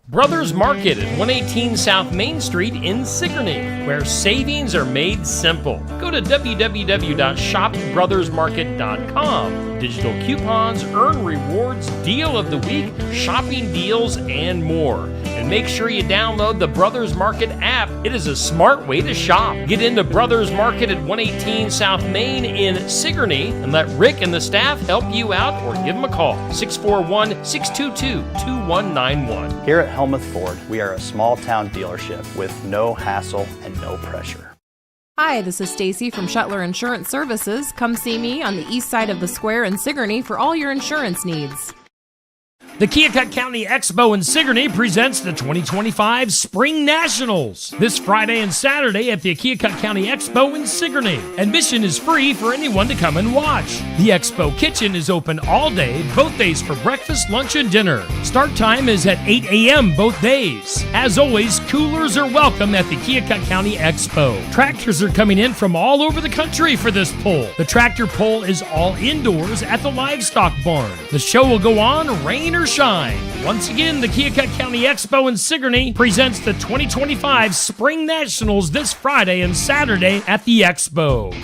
Brothers Market at 118 South Main Street in Sigourney, where savings are made simple. Go to www.shopbrothersmarket.com. Digital coupons, earn rewards, deal of the week, shopping deals, and more. And make sure you download the Brothers Market app. It is a smart way to shop. Get into Brothers Market at 118 South Main in Sigourney and let Rick and the staff help you out or give them a call. 641-622-2191. Here at Helmuth Ford, we are a small town dealership with no hassle and no pressure. Hi, this is Stacy from Shuttler Insurance Services. Come see me on the east side of the square in Sigourney for all your insurance needs. The Keokuk County Expo in Sigourney presents the 2025 Spring Nationals this Friday and Saturday at the Keokuk County Expo in Sigourney. Admission is free for anyone to come and watch. The Expo Kitchen is open all day, both days for breakfast, lunch, and dinner. Start time is at 8 a.m. both days. As always, coolers are welcome at the Keokuk County Expo. Tractors are coming in from all over the country for this pull. The tractor pull is all indoors at the livestock barn. The show will go on, rain or shine. Once again, the Keokuk County Expo in Sigourney presents the 2025 Spring Nationals this Friday and Saturday at the Expo.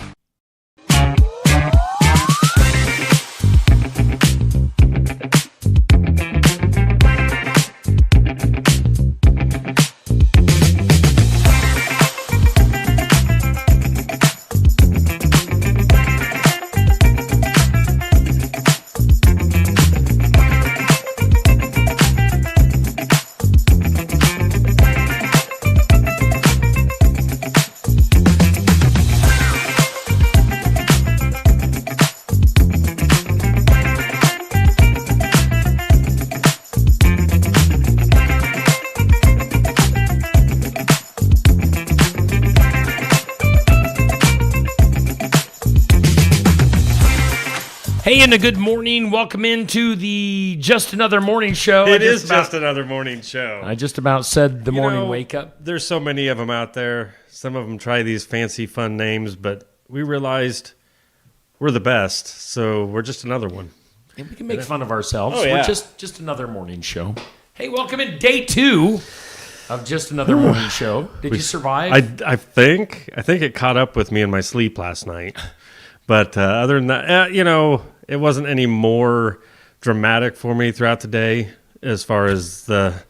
Hey, and a good morning. Welcome into the Just Another Morning Show. It is just another morning show. I just about said the morning wake up. There's so many of them out there. Some of them try these fancy, fun names, but we realized we're the best, so we're just another one. And we can make fun of ourselves. Oh, yeah. We're just another morning show. Hey, welcome in day 2 of Just Another Morning Show. Did you survive? I think it caught up with me in my sleep last night. But other than that, it wasn't any more dramatic for me throughout the day as far as the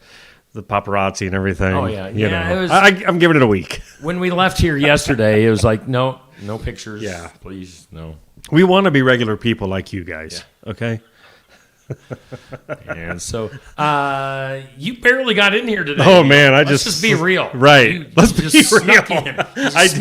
paparazzi and everything. Oh, yeah. It was, I'm giving it a week. When we left here yesterday, it was like, no pictures. Yeah. Please, no. We want to be regular people like you guys, okay? And so you barely got in here today. Oh, man. Let's just be real. Right. Let's be real. Snuck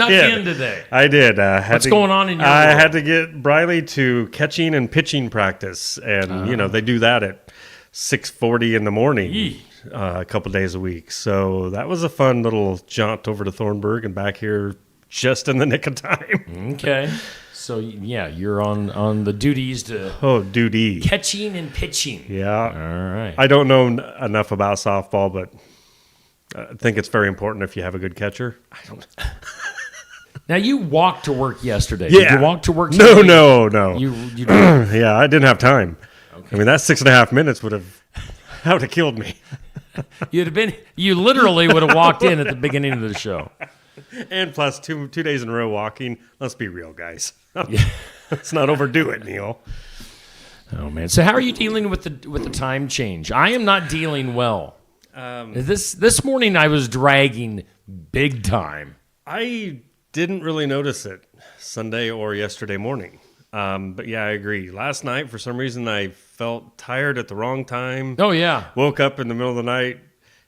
in today. I did. What's going on in your I world? had to get Briley to catching and pitching practice. And, they do that at 6:40 in the morning a couple days a week. So that was a fun little jaunt over to Thornburg and back here just in the nick of time. Okay. So, yeah, you're on the duties to... Oh, duty. Catching and pitching. Yeah. All right. I don't know enough about softball, but I think it's very important if you have a good catcher. I don't... Now, you walked to work yesterday. Yeah. Did you walk to work No. You Yeah, I didn't have time. Okay. I mean, that 6.5 minutes would have killed me. You literally would have walked in at the beginning of the show. And plus 2 days in a row walking. Let's be real, guys. Let's not overdo it, Neil. Oh man! So how are you dealing with the time change? I am not dealing well. This morning I was dragging big time. I didn't really notice it Sunday or yesterday morning. But yeah, I agree. Last night, for some reason, I felt tired at the wrong time. Oh yeah. Woke up in the middle of the night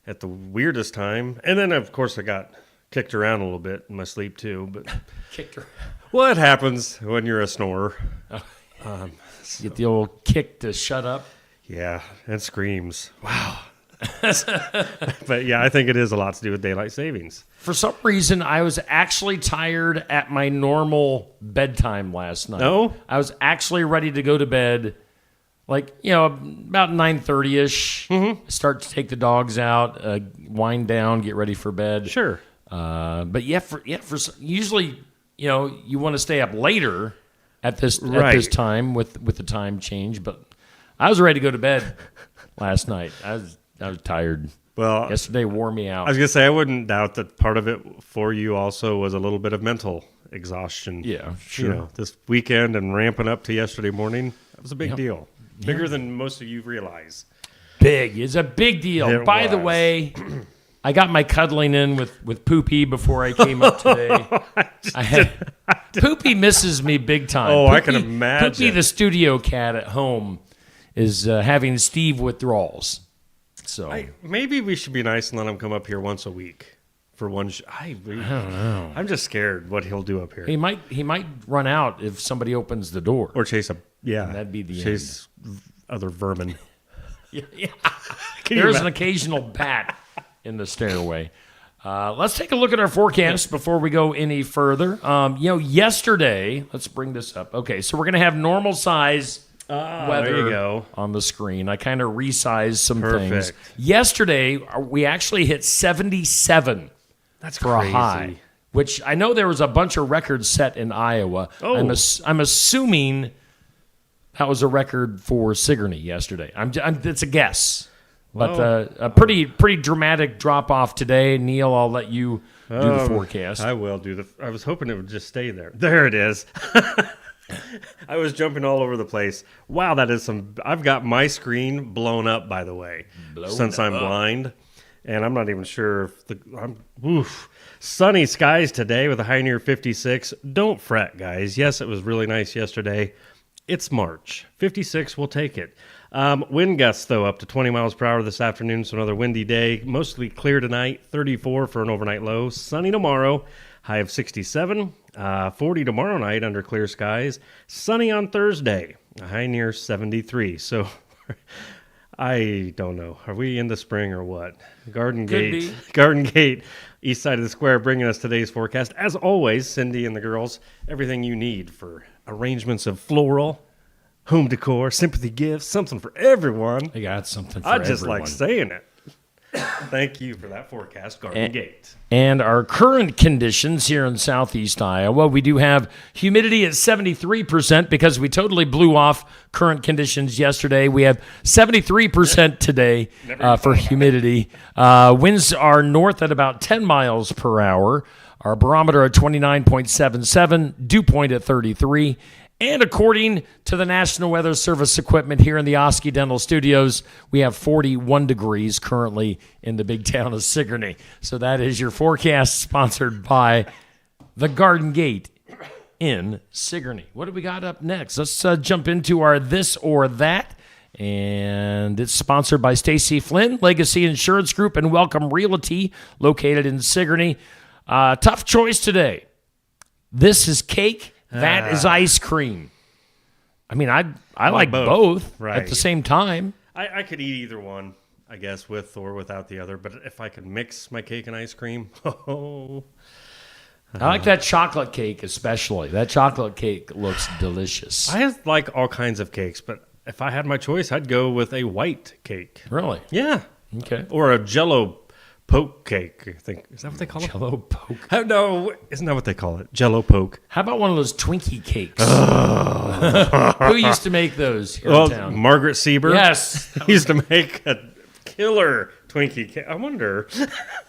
at the weirdest time, and then of course I got kicked around a little bit in my sleep too, but kicked around. Well, it happens when you're a snorer. Get the old kick to shut up. Yeah, and screams. Wow. But yeah, I think it is a lot to do with daylight savings. For some reason, I was actually tired at my normal bedtime last night. No? I was actually ready to go to bed, about 9:30ish. Mm-hmm. Start to take the dogs out, wind down, get ready for bed. Sure. But usually, you want to stay up later at this time with the time change. But I was ready to go to bed last night. I was tired. Well, Yesterday wore me out. I was going to say, I wouldn't doubt that part of it for you also was a little bit of mental exhaustion. Yeah, sure. This weekend and ramping up to yesterday morning, that was a big deal. Bigger than most of you realize. Big. It's a big deal. It By the was. way, I got my cuddling in with Poopy before I came up today. Poopy misses me big time. Oh, Poopy, I can imagine. Poopy, the studio cat at home, is having Steve withdrawals. So Maybe we should be nice and let him come up here once a week for one. I don't know. I'm just scared what he'll do up here. he might run out if somebody opens the door. Or chase That'd be the chase other vermin. Yeah. Can you There's an imagine? occasional bat in the stairway. Let's take a look at our forecast before we go any further. Yesterday, let's bring this up. Okay, so we're going to have normal size weather there you go. on the screen. I kind of resized some things. Perfect. Yesterday, we actually hit 77 That's for crazy. a high, which I know there was a bunch of records set in Iowa. Oh. I'm assuming that was a record for Sigourney yesterday. It's a guess. But a pretty dramatic drop off today. Neil, I'll let you do the forecast. I will do I was hoping it would just stay there. There it is. I was jumping all over the place. Wow, that is I've got my screen blown up, by the way, since I'm blind. And I'm not even sure if sunny skies today with a high near 56. Don't fret, guys. Yes, it was really nice yesterday. It's March. 56, we'll take it. Wind gusts, though, up to 20 miles per hour this afternoon, so another windy day. Mostly clear tonight, 34 for an overnight low. Sunny tomorrow, high of 67. 40 tomorrow night under clear skies. Sunny on Thursday, a high near 73. So I don't know. Are we into spring or what? Garden Gate, east side of the square, bringing us today's forecast. As always, Cindy and the girls, everything you need for arrangements of floral, home decor, sympathy gifts, something for everyone. I got something for I just everyone. like saying it. Thank you for that forecast, Garden Gate. And our current conditions here in southeast Iowa, we do have humidity at 73% because we totally blew off current conditions yesterday. We have 73% today for humidity. Winds are north at about 10 miles per hour. Our barometer at 29.77, dew point at 33. And according to the National Weather Service equipment here in the Osky Dental Studios, we have 41 degrees currently in the big town of Sigourney. So that is your forecast, sponsored by the Garden Gate in Sigourney. What do we got up next? Let's jump into our This or That. And it's sponsored by Stacy Flynn, Legacy Insurance Group, and Welcome Realty, located in Sigourney. Tough choice today. This is cake. That is ice cream. I mean, I like both right. at the same time. I could eat either one, I guess, with or without the other. But if I could mix my cake and ice cream, I like that chocolate cake especially. That chocolate cake looks delicious. I like all kinds of cakes. But if I had my choice, I'd go with a white cake. Really? Yeah. Okay. Or a Jell-O poke cake, I think. Is that what they call it? Jell-O poke. No, isn't that what they call it? Jell-O poke. How about one of those Twinkie cakes? Who used to make those here in town? Margaret Sieber. Yes. used to make a killer Twinkie cake. I wonder.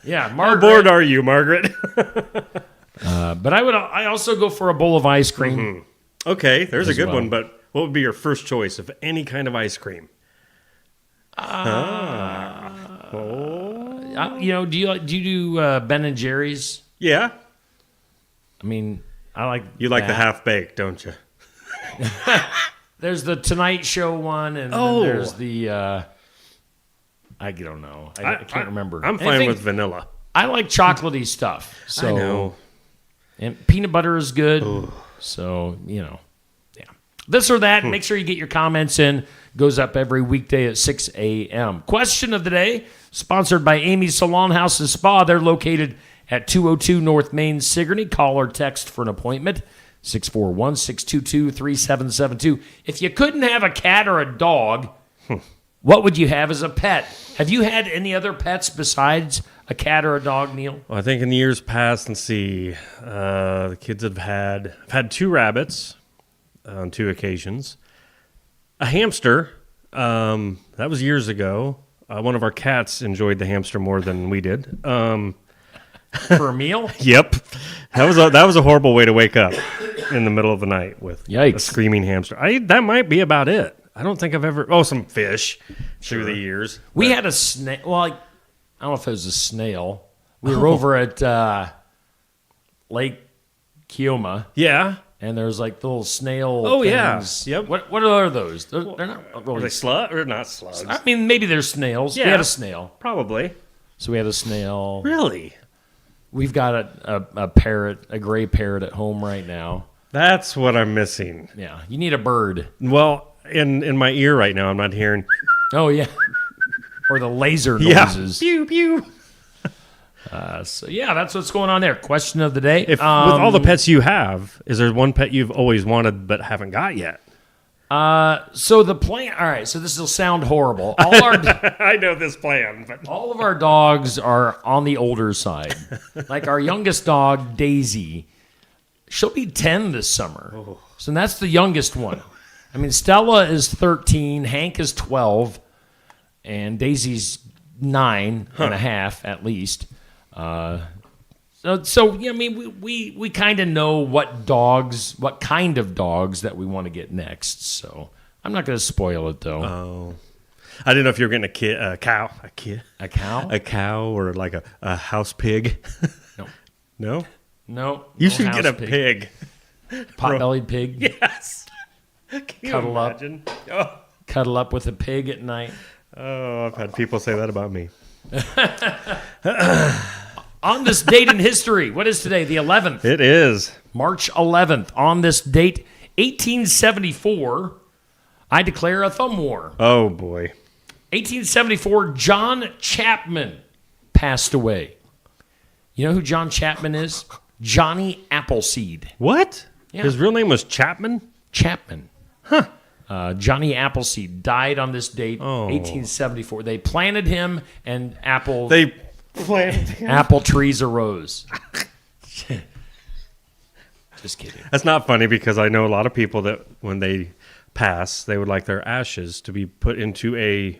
Yeah, How Margaret. bored are you, Margaret? But I also go for a bowl of ice cream. Okay, there's a As good well. one, but what would be your first choice of any kind of ice cream? Do you do Ben and Jerry's? Yeah. I mean, I like You like the that. half-baked, don't you? There's the Tonight Show one, and Oh. then there's the I don't know. I can't remember. I'm fine Anything- with vanilla. I like chocolatey stuff. So I know. And peanut butter is good. So, yeah. This or that, make sure you get your comments in. Goes up every weekday at 6 a.m. Question of the day, sponsored by Amy's Salon House and Spa. They're located at 202 North Main, Sigourney. Call or text for an appointment, 641-622-3772. If you couldn't have a cat or a dog, what would you have as a pet? Have you had any other pets besides a cat or a dog, Neil? Well, I think in the years past, let's see, the kids I've had 2 rabbits on 2 occasions. A hamster, that was years ago. one of our cats enjoyed the hamster more than we did. For a meal? Yep, that was a horrible way to wake up in the middle of the night with a Yikes. screaming hamster. That might be about it. I don't think I've ever. Some fish through the years. We had a snail. Well, I don't know if it was a snail. We were over at Lake Kioma. Yeah. And there's like little snail. Oh, yeah. things. Yep. What are those? They're not Are really. they slug or not slugs? I mean, maybe they're snails. Yeah. We had a snail. Probably. So we had a snail. Really? We've got a parrot, a gray parrot at home right now. That's what I'm missing. Yeah. You need a bird. Well, in my ear right now, I'm not hearing. Oh, yeah. Or the laser Yeah. noises. Pew pew. So, yeah, that's what's going on there. Question of the day. With all the pets you have, is there one pet you've always wanted but haven't got yet? So the plan. All right. So this will sound horrible. All our I know this plan, but all of our dogs are on the older side. Like our youngest dog, Daisy, she'll be 10 this summer. Oh. So that's the youngest one. I mean, Stella is 13, Hank is 12, and Daisy's 9.5 at least. So yeah, I mean, we kind of know what kind of dogs that we want to get next. So I'm not going to spoil it though. Oh, I didn't know if you were getting a cow, A cow? or like a house pig. No. No, you should get a pig. Pot-bellied pig. Yes. Can you Cuddle imagine? Up. Cuddle up with a pig at night. Oh, I've had people say that about me. On this date in history, what is today? The 11th. It is. March 11th. On this date, 1874, I declare a thumb war. Oh, boy. 1874, John Chapman passed away. You know who John Chapman is? Johnny Appleseed. What? Yeah. His real name was Chapman? Chapman. Huh. Johnny Appleseed died on this date, Oh. 1874. They planted him, and apple trees arose. Just kidding. That's not funny because I know a lot of people that when they pass, they would like their ashes to be put into a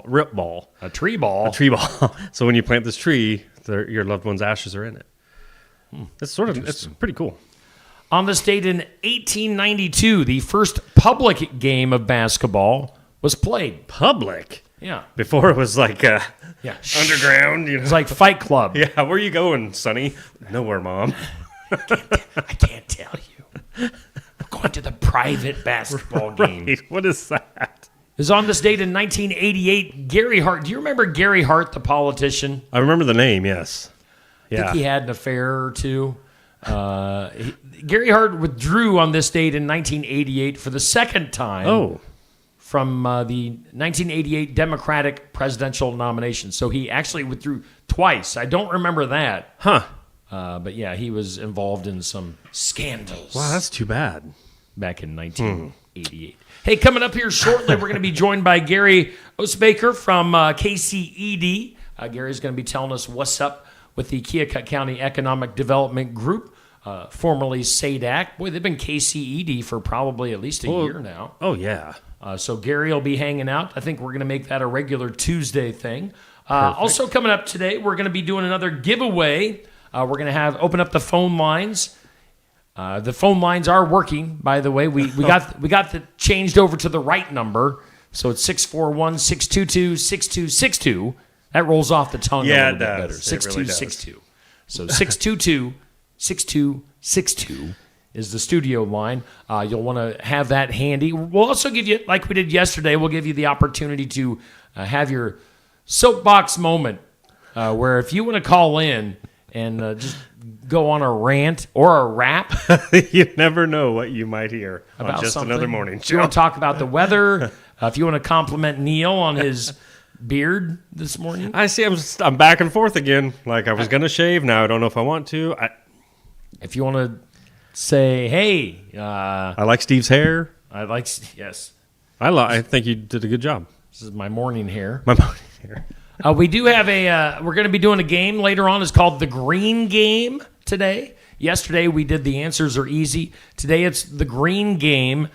rip ball. A tree ball. A tree ball. So when you plant this tree, your loved one's ashes are in it. It's pretty cool. On this date in 1892, the first public game of basketball was played. Public? Yeah. Before it was like Yeah. underground. It was like Fight Club. Yeah, where you going, Sonny? Nowhere, Mom. I can't tell you. We're going to the private basketball game. Right, what is that? It was on this date in 1988. Gary Hart. Do you remember Gary Hart, the politician? I remember the name, yes. I Yeah. think he had an affair or two. Gary Hart withdrew on this date in 1988 for the second time from the 1988 Democratic presidential nomination. So he actually withdrew twice. I don't remember that. Huh. But yeah, he was involved in some scandals. Wow, that's too bad. Back in 1988. Hey, coming up here shortly, we're going to be joined by Gary Osbaker from KCED. Gary's going to be telling us what's up with the Keokuk County Economic Development Group, formerly SADAC. Boy, they've been KCED for probably at least a year now. Oh, yeah. So Gary will be hanging out. I think we're going to make that a regular Tuesday thing. Also coming up today, we're going to be doing another giveaway. We're going to open up the phone lines. The phone lines are working, by the way. We got the changed over to the right number. So it's 641-622-6262. That rolls off the tongue a little bit better. 6262. So 622-6262 is the studio line. You'll want to have that handy. We'll also give you, like we did yesterday, we'll give you the opportunity to have your soapbox moment where if you want to call in and just go on a rant or a rap. You never know what you might hear About on just something. another morning If you show. want to talk about the weather, if you want to compliment Neil on his beard this morning. I see. I'm back and forth again. Like I was going to shave. Now I don't know if I want to. If you want to say, hey, I like Steve's hair. yes, I think you did a good job. this is my morning hair. My morning hair. We do have we're going to be doing a game later on. It's called the Green Game today. Yesterday we did the answers are easy. Today it's the Green Game.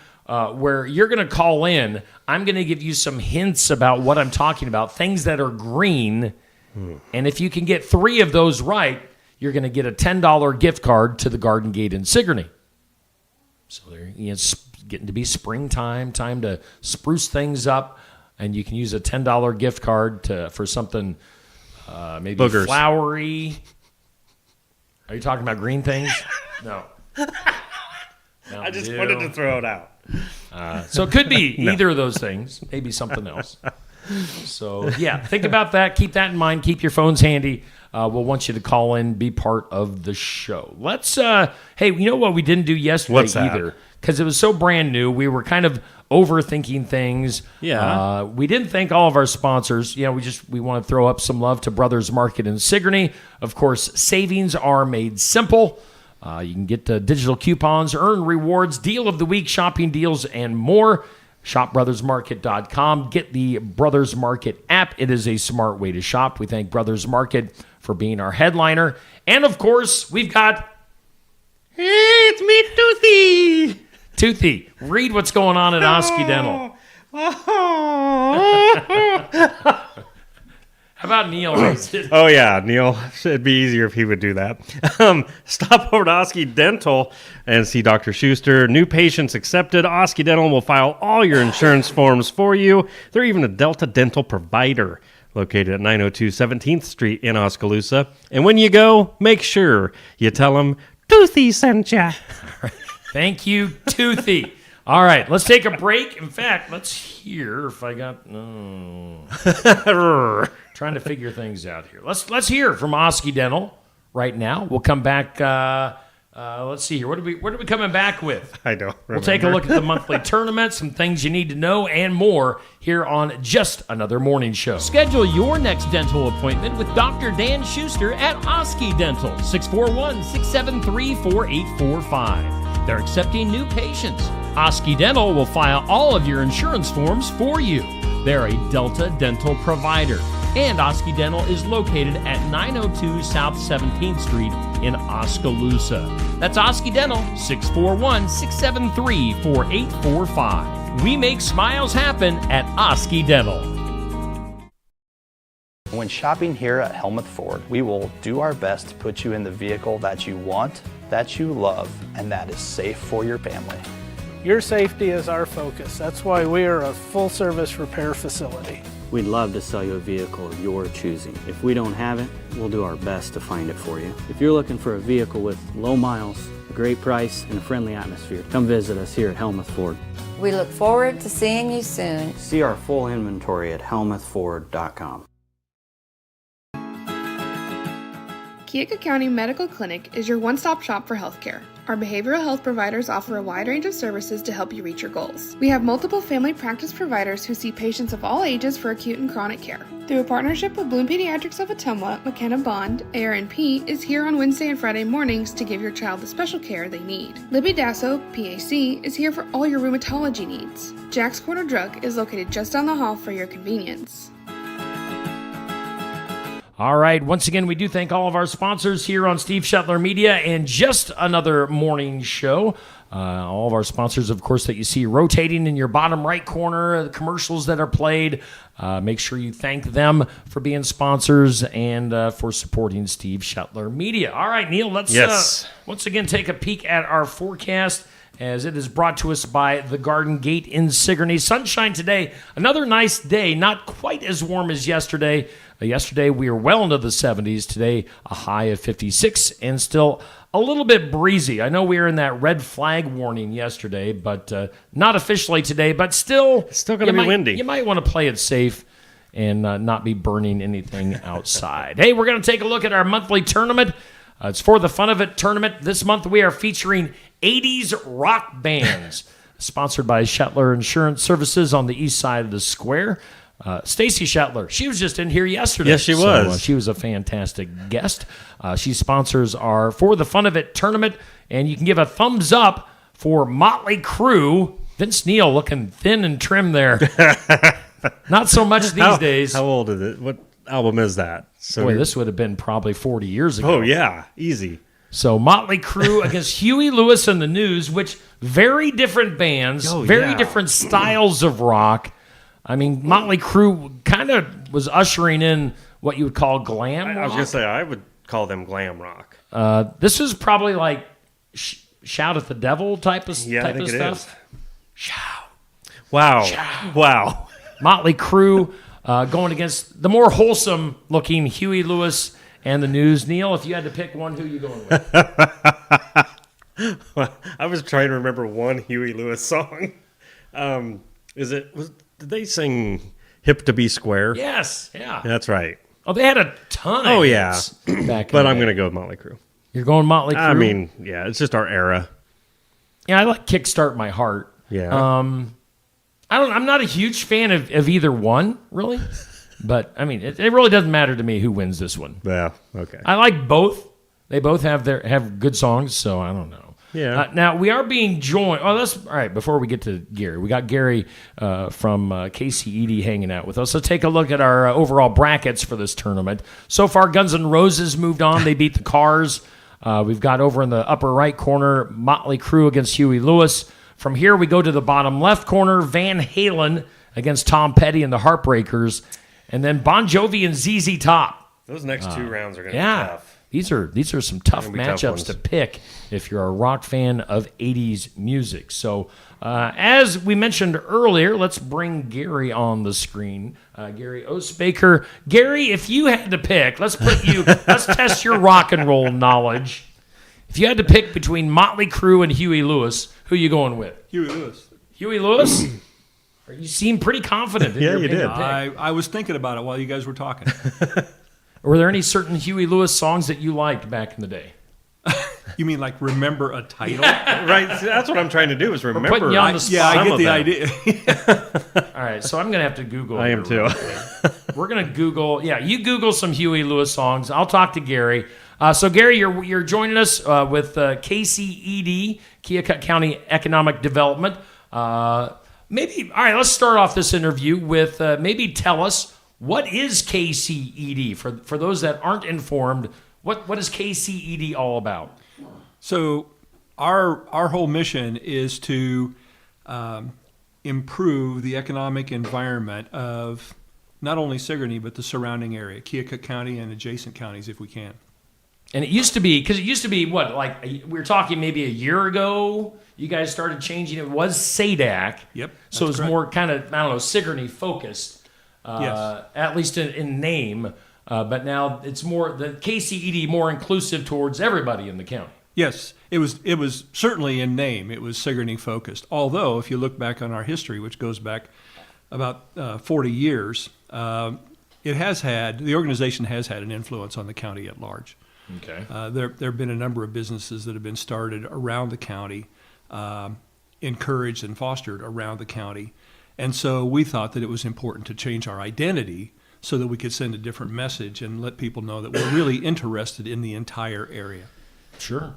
where you're going to call in. I'm going to give you some hints about what I'm talking about, things that are green. And if you can get 3 of those right, you're going to get a $10 gift card to the Garden Gate in Sigourney. So it's getting to be springtime, time to spruce things up, and you can use a $10 gift card for something maybe Boogers. Flowery. Are you talking about green things? No. I just wanted to throw it out. So it could be either of those things, maybe something else. So, yeah, think about that. Keep that in mind. Keep your phones handy. We'll want you to call in, be part of the show. Let's, hey, you know what we didn't do yesterday either? Because it was so brand new. We were kind of overthinking things. Yeah. We didn't thank all of our sponsors. We want to throw up some love to Brothers Market in Sigourney. Of course, savings are made simple. You can get digital coupons, earn rewards, deal of the week, shopping deals, and more. ShopBrothersMarket.com. Get the Brothers Market app. It is a smart way to shop. We thank Brothers Market for being our headliner. And, of course, we've got... Hey, it's me, Toothy. Toothy, read what's going on at Osky Dental. How about Neil? Oh, yeah, Neil. It'd be easier if he would do that. Stop over to Osky Dental and see Dr. Schuster. New patients accepted. Osky Dental will file all your insurance forms for you. They're even a Delta Dental provider located at 902 17th Street in Oskaloosa. And when you go, make sure you tell them Toothy sent ya. Thank you, Toothy. All right, let's take a break. In fact, let's hear if I got... Trying to figure things out here. Let's hear from Osky Dental right now. We'll come back. Let's see here. What are we coming back with? I don't remember. We'll take a look at the monthly tournament, some things you need to know, and more here on Just Another Morning Show. Schedule your next dental appointment with Dr. Dan Schuster at Osky Dental, 641-673-4845. They're accepting new patients. Osky Dental will file all of your insurance forms for you. They're a Delta Dental provider. And Osky Dental is located at 902 South 17th Street in Oskaloosa. That's Osky Dental, 641-673-4845. We make smiles happen at Osky Dental. When shopping here at Helmuth Ford, we will do our best to put you in the vehicle that you want, that you love, and that is safe for your family. Your safety is our focus. That's why we are a full-service repair facility. We'd love to sell you a vehicle of your choosing. If we don't have it, we'll do our best to find it for you. If you're looking for a vehicle with low miles, a great price, and a friendly atmosphere, come visit us here at Helmuth Ford. We look forward to seeing you soon. See our full inventory at helmuthford.com. Keokuk County Medical Clinic is your one-stop shop for healthcare. Our behavioral health providers offer a wide range of services to help you reach your goals. We have multiple family practice providers who see patients of all ages for acute and chronic care. Through a partnership with Bloom Pediatrics of Ottumwa, McKenna Bond, ARNP is here on Wednesday and Friday mornings to give your child the special care they need. Libby Dasso, PAC, is here for all your rheumatology needs. Jack's Corner Drug is located just down the hall for your convenience. All right. Once again, we do thank all of our sponsors here on Steve Shetler Media and Just Another Morning Show. All of our sponsors, of course, that you see rotating in your bottom right corner, the commercials that are played. Make sure you thank them for being sponsors and for supporting Steve Shetler Media. All right, Neil, let's once again take a peek at our forecast as it is brought to us by the Garden Gate in Sigourney. Sunshine today, another nice day, not quite as warm as yesterday. Yesterday, we were well into the 70s. Today, a high of 56 and still a little bit breezy. I know we were in that red flag warning yesterday, but not officially today, but still going to be windy. You might want to play it safe and not be burning anything outside. Hey, we're going to take a look at our monthly tournament. It's For the Fun of It tournament. This month, we are featuring 80s rock bands, sponsored by Shetler Insurance Services on the east side of the square. Stacy Shetler, she was just in here yesterday. Yes, she was. She was a fantastic guest. She sponsors our For the Fun of It tournament, and you can give a thumbs up for Motley Crue. Vince Neil looking thin and trim there. Not so much these days. How old is it? What album is that? So Boy, this would have been probably 40 years ago. Oh, yeah. Easy. So Motley Crue against Huey Lewis and the News, which very different bands, very different styles of rock. I mean, Motley Crue kind of was ushering in what you would call glam rock. I was going to say, I would call them glam rock. This is probably like Shout at the Devil type of I think it stuff. is. Shout. Wow. Shout. Wow. Motley Crue going against the more wholesome looking Huey Lewis and the News. Neil, if you had to pick one, who are you going with? I was trying to remember one Huey Lewis song. Did they sing Hip to Be Square? Yes, yeah. That's right. Oh, they had a ton of hits back But in I'm the going day. to go with Motley Crue. You're going Motley Crue? I mean, yeah, it's just our era. Yeah, I like Kickstart My Heart. Yeah. I'm not a huge fan of either one, really. But, I mean, it really doesn't matter to me who wins this one. Yeah, okay. I like both. They both have good songs, so I don't know. Yeah. Now, we are being joined. Oh, that's all right. Before we get to Gary, we got Gary from KCED hanging out with us. Let's take a look at our overall brackets for this tournament. So far, Guns N' Roses moved on. They beat the Cars. We've got over in the upper right corner, Motley Crue against Huey Lewis. From here, we go to the bottom left corner, Van Halen against Tom Petty and the Heartbreakers. And then Bon Jovi and ZZ Top. Those next two rounds are going to be tough. These are some tough matchups ones. to pick if you're a rock fan of 80s music. So as we mentioned earlier, let's bring Gary on the screen. Gary Osbaker. Gary, if you had to pick, let's test your rock and roll knowledge. If you had to pick between Motley Crue and Huey Lewis, who are you going with? Huey Lewis. Huey Lewis? You seem pretty confident in your you did. pick. I was thinking about it while you guys were talking. Were there any certain Huey Lewis songs that you liked back in the day? You mean like remember a title? Right. That's what I'm trying to do is remember. putting you on the spot. Yeah, I some get of the them. idea. All right, so I'm going to have to Google. I am too. We're going to Google. Yeah, you Google some Huey Lewis songs. I'll talk to Gary. So Gary, you're joining us with KCED, Keokuk County Economic Development. Maybe all right. Let's start off this interview with maybe tell us what is KCED for those that aren't informed. What is KCED all about? So our whole mission is to improve the economic environment of not only Sigourney but the surrounding area, Keokuk County and adjacent counties, if we can. And it used to be what, like we were talking maybe a year ago. You guys started changing. It was SADAC. Yep. So it was correct. more kind of Sigourney focused. Yes. At least in name. But now it's more the KCED more inclusive towards everybody in the county. Yes, it was certainly in name. It was Sigourney focused. Although, if you look back on our history, which goes back about 40 years, the organization has had an influence on the county at large. Okay. There have been a number of businesses that have been started around the county, encouraged and fostered around the county. And so we thought that it was important to change our identity so that we could send a different message and let people know that we're really interested in the entire area. Sure.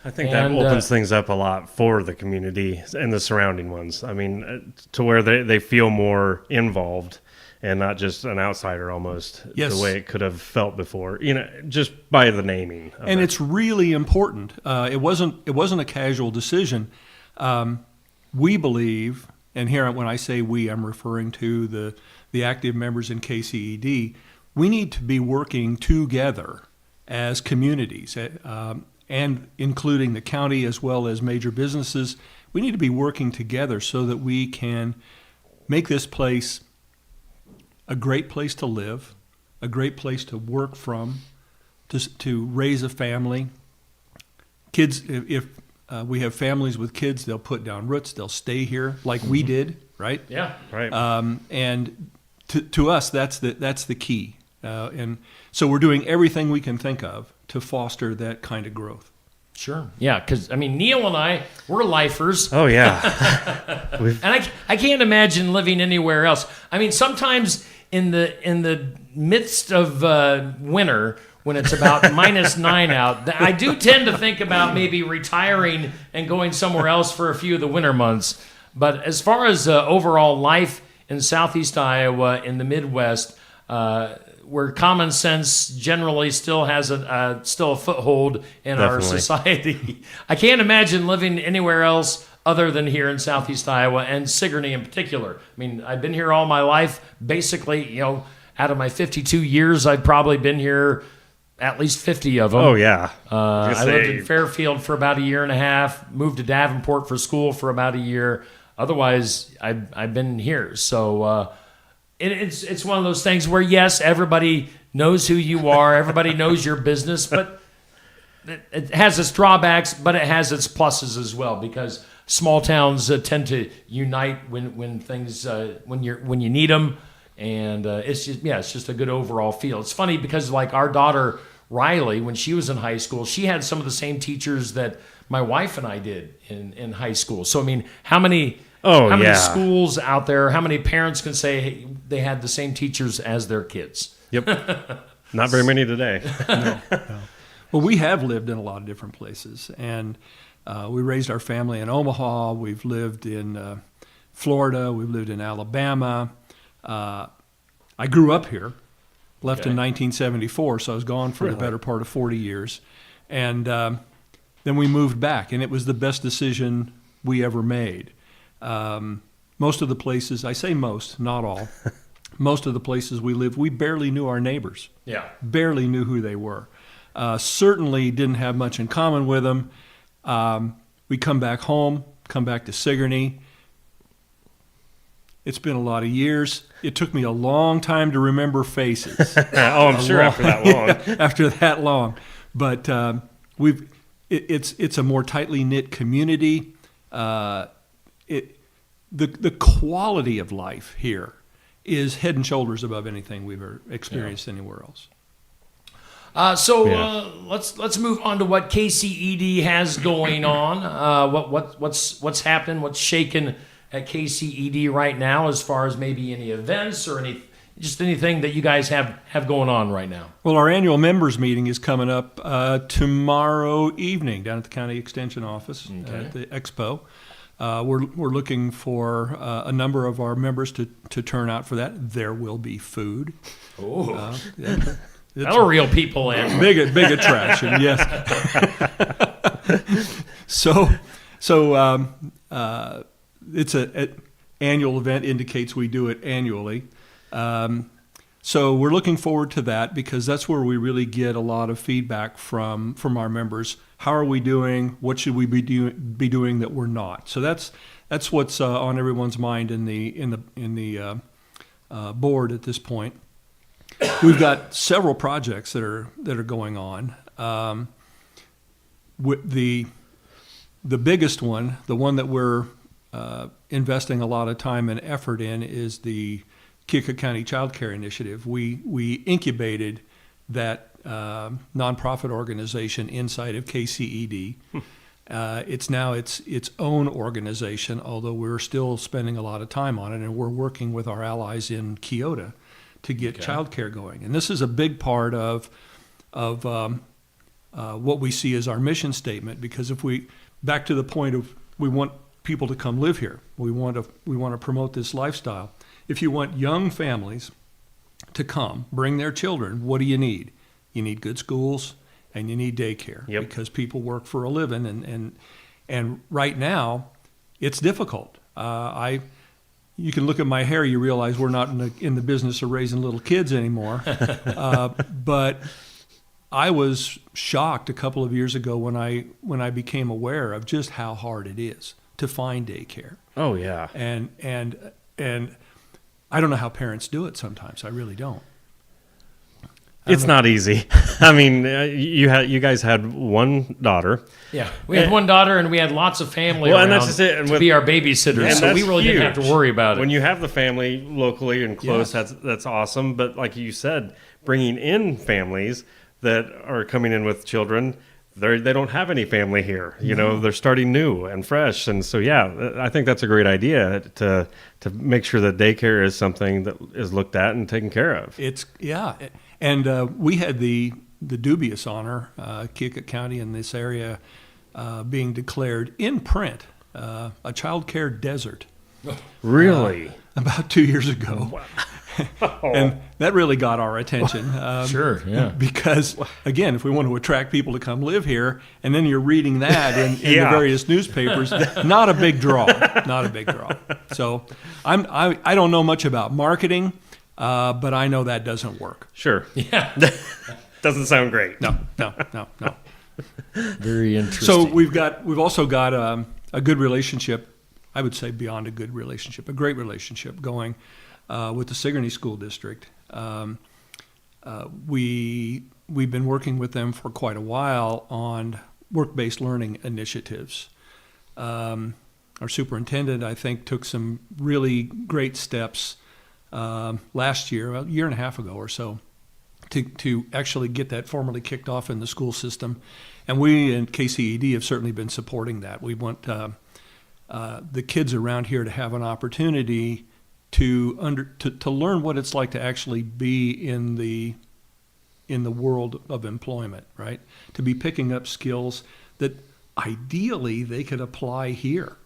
I think that opens things up a lot for the community and the surrounding ones. I mean, to where they feel more involved and not just an outsider almost, Yes. the way it could have felt before, just by the naming of And it. it's really important. It wasn't a casual decision. We believe, and here when I say we, I'm referring to the active members in KCED, we need to be working together as communities, and including the county as well as major businesses. We need to be working together so that we can make this place a great place to live, a great place to work from, to raise a family. Kids, if we have families with kids, they'll put down roots, they'll stay here like we did, right? Yeah. Right. And to us, that's the key. And so we're doing everything we can think of to foster that kind of growth. Sure. Yeah, because, Neil and I, we're lifers. Oh, yeah. And I can't imagine living anywhere else. Sometimes in the midst of winter, when it's about -9 out, I do tend to think about maybe retiring and going somewhere else for a few of the winter months. But as far as overall life in southeast Iowa, in the Midwest, where common sense generally still has a foothold in our Definitely. society. I can't imagine living anywhere else other than here in Southeast Iowa and Sigourney in particular. I mean, I've been here all my life. Basically, out of my 52 years, I've probably been here at least 50 of them. Oh, yeah. I lived in Fairfield for about a year and a half, moved to Davenport for school for about a year. Otherwise, I've been here. So it's one of those things where, yes, everybody knows who you are. Everybody knows your business. But it has its drawbacks, but it has its pluses as well, because small towns tend to unite when things when you need them. And it's just a good overall feel. It's funny because like our daughter Riley, when she was in high school, she had some of the same teachers that my wife and I did in high school. So I mean, how many schools out there? How many parents can say they had the same teachers as their kids? Yep, not very many today. No. Well, we have lived in a lot of different places, and we raised our family in Omaha. We've lived in Florida. We've lived in Alabama. I grew up here, left in 1974, so I was gone for the better part of 40 years. And then we moved back, and it was the best decision we ever made. Most of the places, I say most, not all, most of the places we lived, we barely knew our neighbors. Yeah. Barely knew who they were. Certainly didn't have much in common with them. We come back home, come back to Sigourney. It's been a lot of years. It took me a long time to remember faces. I'm sure after that long. After that long. But it's a more tightly knit community. The quality of life here is head and shoulders above anything we've ever experienced anywhere else. Let's move on to what KCED has going on. What's happening? What's shaking at KCED right now, as far as maybe any events or anything that you guys have going on right now? Well, our annual members meeting is coming up tomorrow evening down at the County Extension Office at the Expo. We're looking for a number of our members to turn out for that. There will be food. Oh, that'll reel people in. Big attraction, yes. So it's an annual event, indicates we do it annually. So we're looking forward to that, because that's where we really get a lot of feedback from our members. How are we doing? What should we be doing that we're not? So that's what's on everyone's mind in the board at this point. We've got several projects that are going on. With the biggest one, the one that we're investing a lot of time and effort in, is the Keokuk County Child Care Initiative. We incubated that nonprofit organization inside of KCED. It's now its own organization, although we're still spending a lot of time on it, and we're working with our allies in Kyoto to get child care going. And this is a big part of what we see as our mission statement, because back to the point of we want people to come live here. We want to promote this lifestyle. If you want young families to come, bring their children, what do you need? You need good schools and you need daycare, because people work for a living, and right now it's difficult. You can look at my hair, you realize we're not in the business of raising little kids anymore. But I was shocked a couple of years ago when I became aware of just how hard it is to find daycare. Oh yeah. And I don't know how parents do it sometimes. I really don't. It's not easy. I mean, you guys had one daughter. Yeah, we had one daughter, and we had lots of family around to be our babysitters, so we really didn't have to worry about it. When you have the family locally and close, that's awesome. But like you said, bringing in families that are coming in with children, they don't have any family here. You know, they're starting new and fresh, and so I think that's a great idea to make sure that daycare is something that is looked at and taken care of. And we had the dubious honor, Keokuk County in this area, being declared in print a child care desert. Really? About 2 years ago. Wow. And that really got our attention. Sure, yeah. Because, again, if we want to attract people to come live here, and then you're reading that in the various newspapers, not a big draw. Not a big draw. So I don't know much about marketing, but I know that doesn't work. Sure. Yeah. Doesn't sound great. No. Very interesting. So we've also got a good relationship, I would say beyond a good relationship, a great relationship going with the Sigourney School District. We've been working with them for quite a while on work-based learning initiatives. Our superintendent, I think, took some really great steps last year, a year and a half ago or so, to actually get that formally kicked off in the school system. And we in KCED have certainly been supporting that. We want the kids around here to have an opportunity to learn what it's like to actually be in the world of employment, right? To be picking up skills that ideally they could apply here,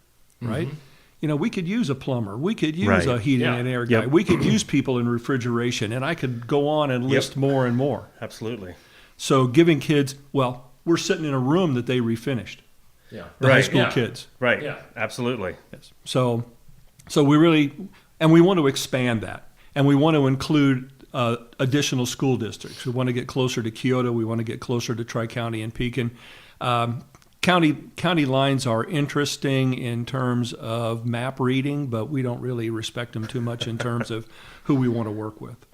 right? Mm-hmm. You know, we could use a plumber, we could use a heating and air guy, we could use people in refrigeration, and I could go on and list more and more. Absolutely. So giving kids, well, we're sitting in a room that they refinished. Yeah. The high school kids. Right. Yeah. Absolutely. Yes. So we really, and we want to expand that, and we want to include additional school districts. We want to get closer to Kyoto. We want to get closer to Tri-County and Pekin. County lines are interesting in terms of map reading, but we don't really respect them too much in terms of who we want to work with.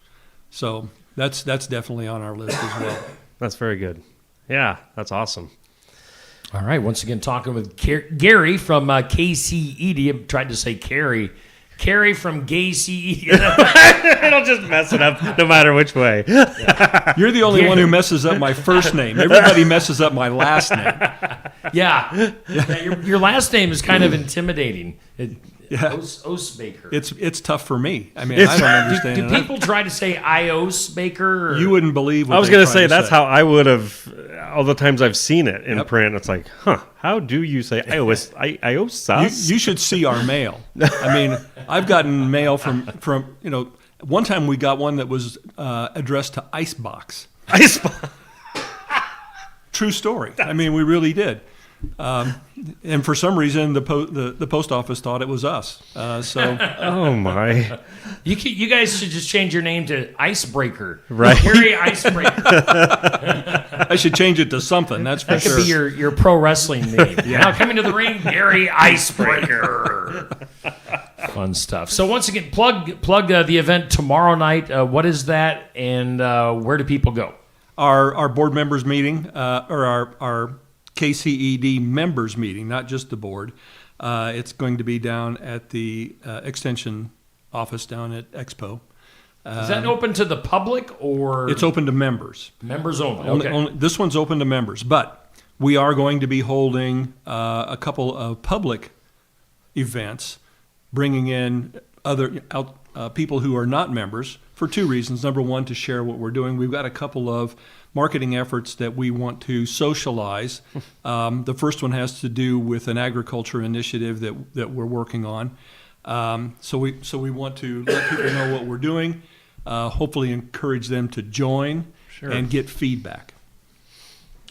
So that's definitely on our list as well. That's very good. Yeah, that's awesome. All right, once again, talking with Gary from KCED. I tried to say Carrie. Carrie from KCED. It'll just mess it up no matter which way. You're the only one who messes up my first name. Everybody messes up my last name. Yeah. Your last name is kind of intimidating. Osbaker. It's tough for me. I mean, I don't understand. Do people try to say Ios Baker? You wouldn't believe what I was going to say that's how I would have, all the times I've seen it in print. It's like, how do you say Ios? You should see our mail. I mean, I've gotten mail from one time we got one that was addressed to Icebox. Icebox. True story. I mean, we really did. And for some reason, the post office thought it was us. Oh my! You guys should just change your name to Icebreaker, right? Gary Icebreaker. I should change it to something. That's for sure. That could be your pro wrestling name. Now coming to the ring, Gary Icebreaker. Fun stuff. So once again, plug the event tomorrow night. What is that, and where do people go? Our board members meeting, or our KCED members meeting, not just the board. It's going to be down at the extension office down at Expo. Is that open to the public, or? It's open to members. Members only. Okay. This one's open to members, but we are going to be holding a couple of public events, bringing in other people who are not members for two reasons. Number one, to share what we're doing. We've got a couple of marketing efforts that we want to socialize. The first one has to do with an agriculture initiative that we're working on. So we want to let people know what we're doing, hopefully encourage them to join and get feedback.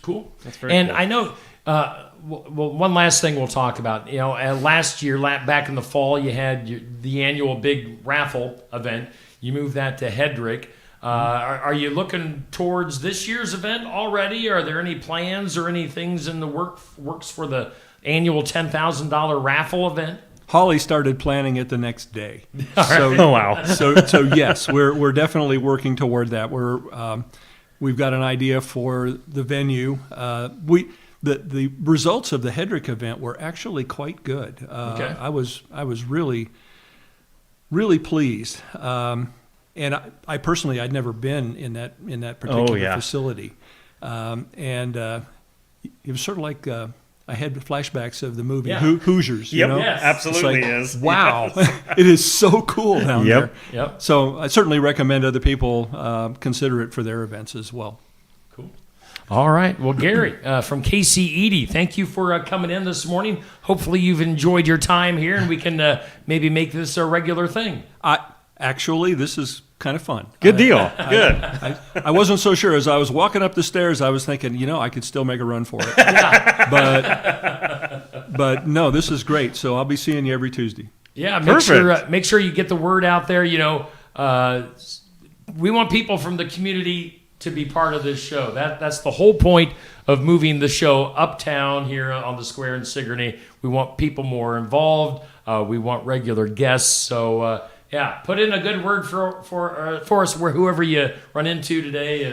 Cool. That's very and cool. I know, well, one last thing we'll talk about. Last year, back in the fall, you had the annual big raffle event. You moved that to Hedrick. Are you looking towards this year's event already? Are there any plans or any things in the works for the annual $10,000 raffle event? Holly started planning it the next day. So, oh wow! So yes, we're definitely working toward that. We've got an idea for the venue. The results of the Hedrick event were actually quite good. Okay. I was really pleased. And I personally, I'd never been in that particular facility, and it was sort of like I had flashbacks of the movie Hoosiers. Yep, Yes. absolutely like, is. Wow, it is so cool down there. Yep. So I certainly recommend other people consider it for their events as well. Cool. All right. Well, Gary from KCED, thank you for coming in this morning. Hopefully you've enjoyed your time here, and we can maybe make this a regular thing. Actually, this is kind of fun. Good deal. Good. I wasn't so sure. As I was walking up the stairs, I was thinking, I could still make a run for it. But no, this is great. So I'll be seeing you every Tuesday. Yeah, Perfect. make sure you get the word out there. We want people from the community to be part of this show. That's the whole point of moving the show uptown here on the square in Sigourney. We want people more involved. We want regular guests. So put in a good word for us, whoever you run into today,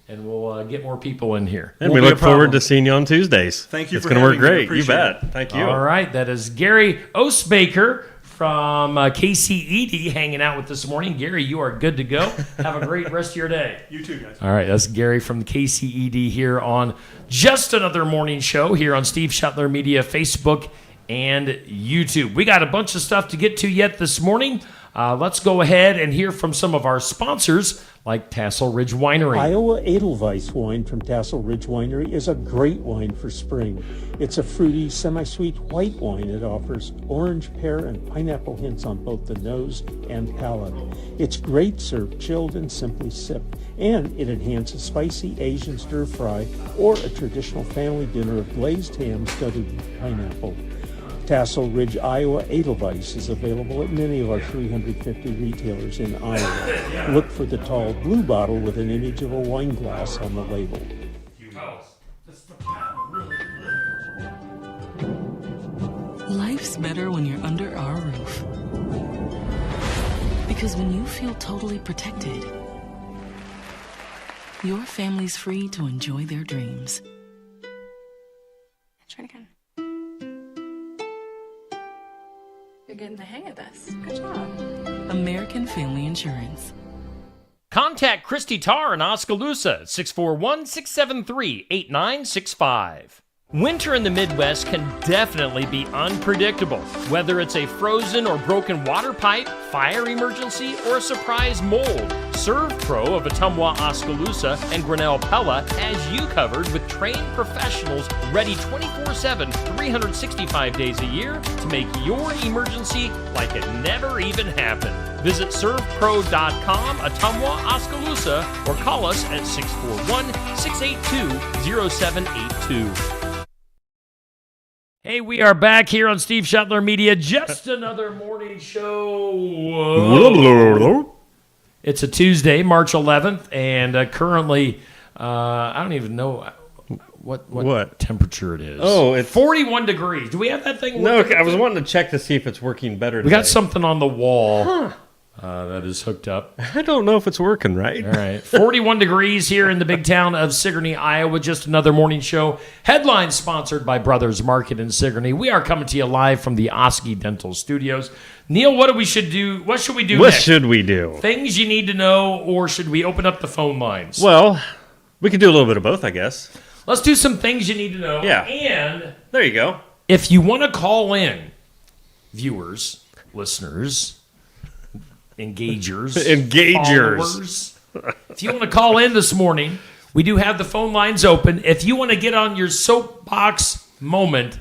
and we'll get more people in here. And we look forward to seeing you on Tuesdays. Thank you. It's for going to work having me. great. You Appreciate bet. it. Thank you. All right, that is Gary Osbaker from KCED hanging out with us this morning. Gary, you are good to go. Have a great rest of your day. You too, guys. All right, that's Gary from the KCED here on Just Another Morning Show here on Steve Shuttler Media, Facebook, and YouTube. We got a bunch of stuff to get to yet this morning. Let's go ahead and hear from some of our sponsors, like Tassel Ridge Winery. Iowa Edelweiss wine from Tassel Ridge Winery is a great wine for spring. It's a fruity, semi-sweet white wine. It offers orange, pear, and pineapple hints on both the nose and palate. It's great served chilled and simply sipped, and it enhances spicy Asian stir fry or a traditional family dinner of glazed ham studded with pineapple. Tassel Ridge, Iowa Edelweiss is available at many of our 350 retailers in Iowa. Look for the tall blue bottle with an image of a wine glass on the label. Life's better when you're under our roof. Because when you feel totally protected, your family's free to enjoy their dreams. Try it again. You're getting the hang of this. Good job. American Family Insurance. Contact Christy Tarr in Oskaloosa at 641-673-8965. Winter in the Midwest can definitely be unpredictable. Whether it's a frozen or broken water pipe, fire emergency, or a surprise mold, ServPro of Ottumwa, Oskaloosa and Grinnell Pella has you covered with trained professionals ready 24/7, 365 days a year to make your emergency like it never even happened. Visit servpro.com, Ottumwa, Oskaloosa, or call us at 641-682-0782. Hey, we are back here on Steve Shuttler Media. Just another morning show. Whoa. It's a Tuesday, March 11th, and currently, I don't even know what temperature it is. Oh, it's 41 degrees. Do we have that thing? No, I was wanting to check to see if it's working better today. We got something on the wall that is hooked up. I don't know if it's working right. All right. 41 degrees here in the big town of Sigourney, Iowa. Just another morning show. Headline sponsored by Brothers Market in Sigourney. We are coming to you live from the Osky Dental Studios. Neil, what should we do What next? should we do? Things you need to know, or should we open up the phone lines? Well, we can do a little bit of both, I guess. Let's do some things you need to know. Yeah. And there you go. If you want to call in, viewers, listeners, engagers, followers, if you want to call in this morning, we do have the phone lines open. If you want to get on your soapbox moment,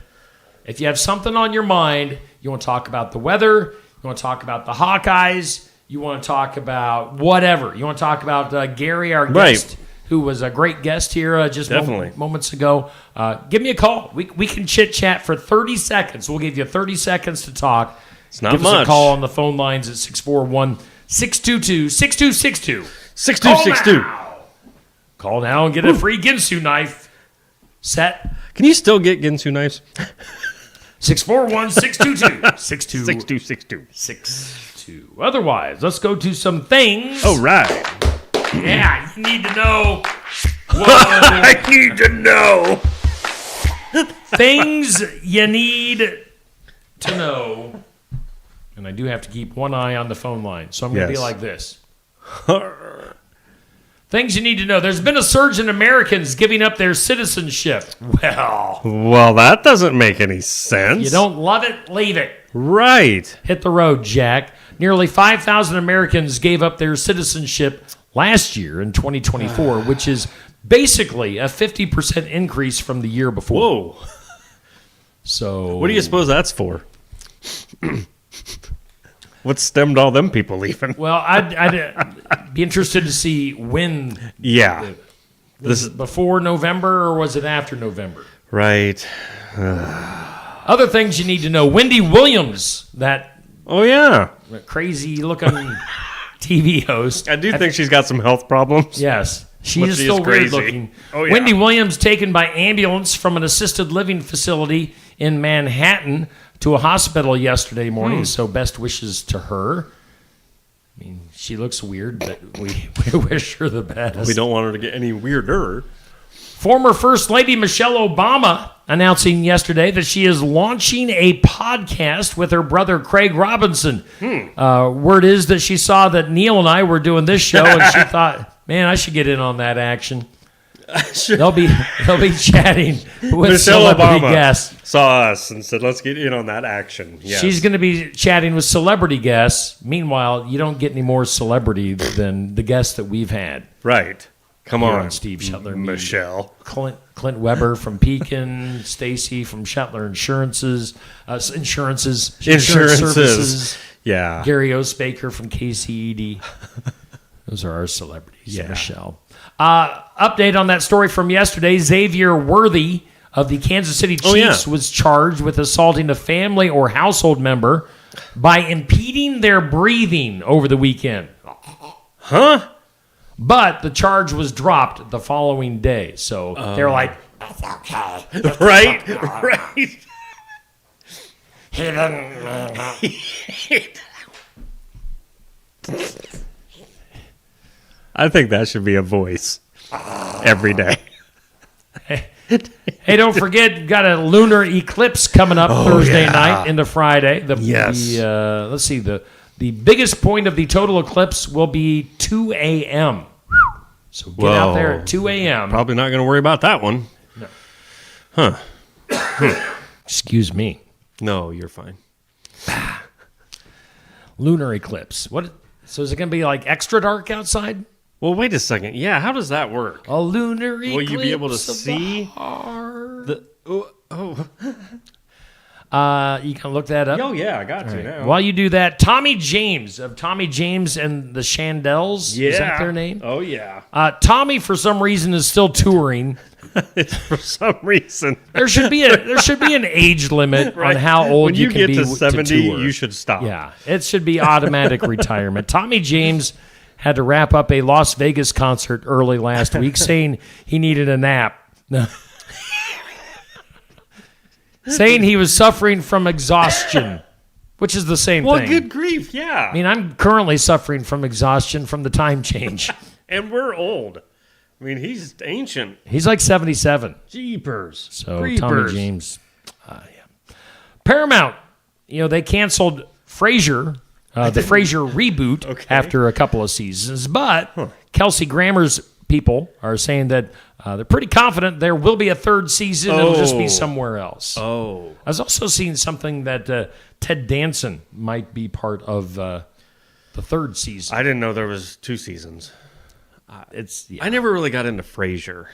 if you have something on your mind, you want to talk about the weather, you want to talk about the Hawkeyes, you want to talk about whatever. You want to talk about Gary, our guest, who was a great guest here just moments ago. Give me a call. We can chit-chat for 30 seconds. We'll give you 30 seconds to talk. It's not Give much. us a call on the phone lines at 641-622-6262. 6262. Call now and get a free Ginsu knife set. Can you still get Ginsu knives? 641-622-6262. Otherwise, let's go to some things. Oh, right. Yeah, you need to know. I need to know. Things you need to know. And I do have to keep one eye on the phone line, so I'm going to be like this. Things you need to know. There's been a surge in Americans giving up their citizenship. Well, that doesn't make any sense. You don't love it, leave it. Right. Hit the road, Jack. Nearly 5,000 Americans gave up their citizenship last year in 2024, which is basically a 50% increase from the year before. Whoa. So, what do you suppose that's for? What stemmed all them people leaving? Well, I'd be interested to see when. Yeah. Was it before November or was it after November? Right. Other things you need to know. Wendy Williams, that crazy looking TV host. I do think she's got some health problems. Yes. She But is she still is weird crazy. looking. Oh, yeah. Wendy Williams taken by ambulance from an assisted living facility in Manhattan to a hospital yesterday morning, so best wishes to her. I mean, she looks weird, but we wish her the best. We don't want her to get any weirder. Former First Lady Michelle Obama announcing yesterday that she is launching a podcast with her brother Craig Robinson. Word is that she saw that Neil and I were doing this show, and she thought, man, I should get in on that action. They'll be chatting with Michelle celebrity Obama guests. saw us and said, let's get in on that action. Yes. She's going to be chatting with celebrity guests. Meanwhile, you don't get any more celebrity than the guests that we've had. Right. Come Here on, Steve Shetler. Michelle. Clint Weber from Pekin, Stacy from Shetler Insurances, Insurance Services. Yeah. Gary Osbaker from KCED. Those are our celebrities. Yeah. Michelle. Update on that story from yesterday. Xavier Worthy of the Kansas City Chiefs was charged with assaulting a family or household member by impeding their breathing over the weekend. Huh? But the charge was dropped the following day. So they're like, that's okay. Right? Right. He didn't. I think that should be a voice every day. Hey, don't forget, got a lunar eclipse coming up Thursday night into Friday. Let's see, the biggest point of the total eclipse will be 2 a.m. So get out there at 2 a.m. Probably not going to worry about that one. No. Huh. Excuse me. No, you're fine. Lunar eclipse. What? So is it going to be like extra dark outside? Well, wait a second. Yeah, how does that work? A lunar eclipse. Will you be able to see you can look that up. Oh, yeah, I got to now. While you do that, Tommy James of Tommy James and the Chandels. Yeah. Is that their name? Oh, yeah. Tommy, for some reason, is still touring. For some reason. There should be an age limit on how old when you can get be to 70, to tour. you should stop. Yeah, it should be automatic retirement. Tommy James had to wrap up a Las Vegas concert early last week, saying he needed a nap. Saying he was suffering from exhaustion, which is the same thing. Well, good grief, yeah. I mean, I'm currently suffering from exhaustion from the time change. And we're old. I mean, he's ancient. He's like 77. Jeepers. So Creepers. Tommy James. Paramount, they canceled Frasier, the Frasier reboot after a couple of seasons. But Kelsey Grammer's people are saying that they're pretty confident there will be a third season. It'll just be somewhere else. Oh. I was also seeing something that Ted Danson might be part of the third season. I didn't know there was 2 seasons. Yeah. I never really got into Frasier.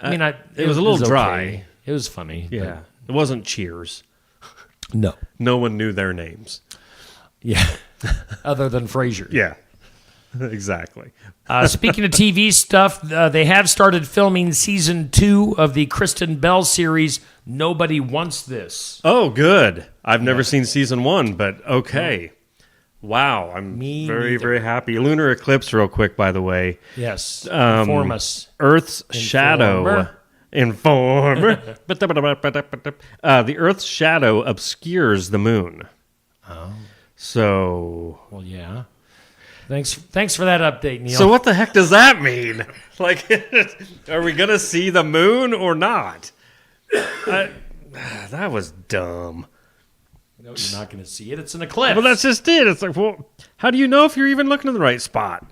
I mean, it was a little dry. Okay. It was funny. Yeah. It wasn't Cheers. No. No one knew their names. Yeah. Other than Frasier. Yeah. Exactly. Speaking of TV stuff, they have started filming season 2 of the Kristen Bell series, Nobody Wants This. Oh, good. I've never seen season 1, but okay. Wow. I'm very, very happy. Lunar eclipse, real quick, by the way. Yes. Inform us. Earth's shadow. The Earth's shadow obscures the moon. Oh. So. Well, yeah. Thanks for that update, Neil. So what the heck does that mean? Like, are we going to see the moon or not? That was dumb. No, you're not going to see it. It's an eclipse. Well, that's just it. It's like, well, how do you know if you're even looking in the right spot?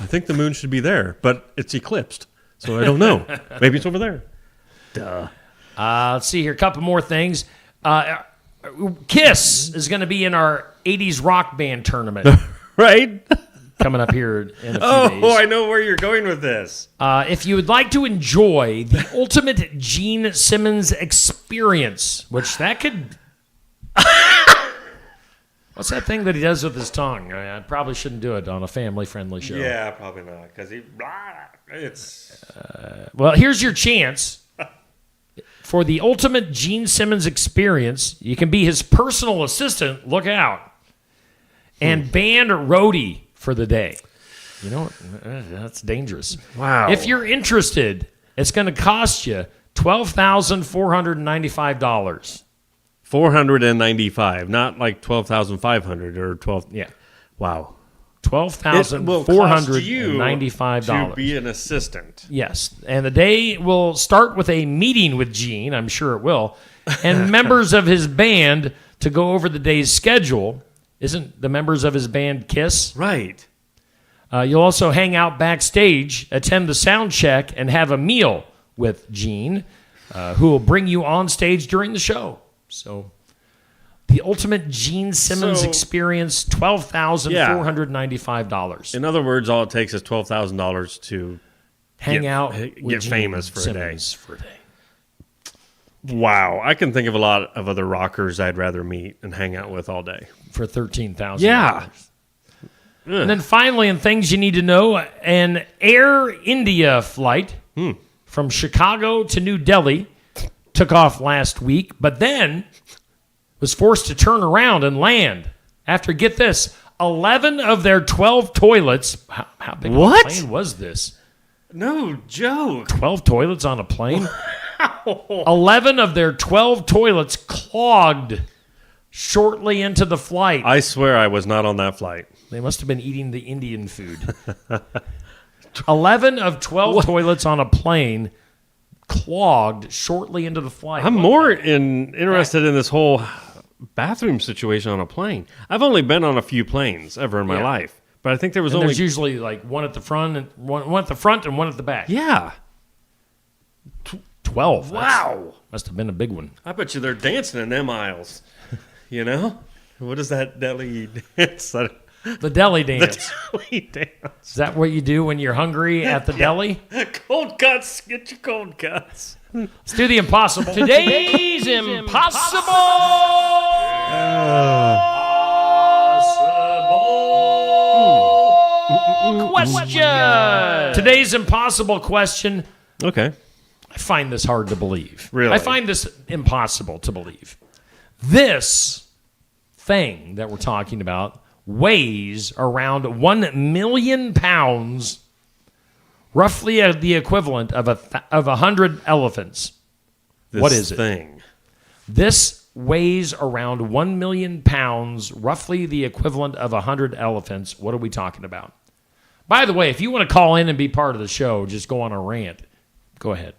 I think the moon should be there, but it's eclipsed. So I don't know. Maybe it's over there. Duh. Let's see here. A couple more things. Kiss is going to be in our 80s rock band tournament. Right? Coming up here in a few days. Oh, I know where you're going with this. If you would like to enjoy the ultimate Gene Simmons experience, which that could... What's that thing that he does with his tongue? I probably shouldn't do it on a family-friendly show. Yeah, probably not, because it's... Well, here's your chance. For the ultimate Gene Simmons experience, you can be his personal assistant. Look out. And band roadie for the day. You know what? That's dangerous. Wow. If you're interested, it's going to cost you $12,495. $495, not like 12,500 or 12. Yeah. Wow. $12,495 to be an assistant. Yes, and the day will start with a meeting with Gene. I'm sure it will, and members of his band to go over the day's schedule. Isn't the members of his band Kiss? Right. You'll also hang out backstage, attend the sound check, and have a meal with Gene, who will bring you on stage during the show. So, the ultimate Gene Simmons experience, $12,495. In other words, all it takes is $12,000 to hang out, get famous for Simmons a day. Wow, I can think of a lot of other rockers I'd rather meet and hang out with all day for $13,000. Yeah. And then finally, in things you need to know, an Air India flight from Chicago to New Delhi took off last week, but then was forced to turn around and land after, get this, 11 of their 12 toilets. How big of a plane was this? No joke. 12 toilets on a plane? 11 of their 12 toilets clogged shortly into the flight. I swear I was not on that flight. They must have been eating the Indian food. 11 of 12 toilets on a plane clogged shortly into the flight. I'm interested in this whole bathroom situation on a plane. I've only been on a few planes ever in my life, but I think there was only... There's usually like one at the front and one at the front and one at the back. Yeah. 12. Wow. Must have been a big one. I bet you they're dancing in them aisles. You know? What is that deli dance? The deli dance. The deli dance. Is that what you do when you're hungry at the deli? Cold cuts. Get your cold cuts. Let's do the impossible. Today's impossible question. Today's impossible question. Okay. I find this hard to believe. Really? I find this impossible to believe. This thing that we're talking about weighs around 1 million pounds, roughly the equivalent of 100 elephants. What is it? This weighs around 1 million pounds, roughly the equivalent of 100 elephants. What are we talking about? By the way, if you want to call in and be part of the show, just go on a rant. Go ahead.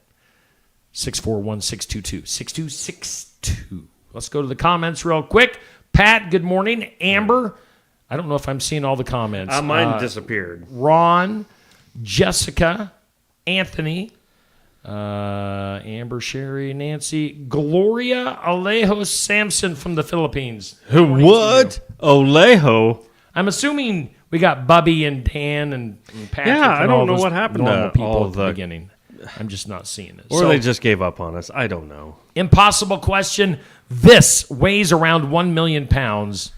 641-622-6262. Let's go to the comments real quick. Pat, good morning. Amber, I don't know if I'm seeing all the comments. Mine disappeared. Ron, Jessica, Anthony, Amber, Sherry, Nancy, Gloria Alejo Sampson from the Philippines. What? Alejo? I'm assuming we got Bubby and Dan and Patrick. Yeah, and I don't all know those what happened normal to people all at the beginning. I'm just not seeing it. Or they just gave up on us. I don't know. Impossible question. This weighs around 1 million pounds.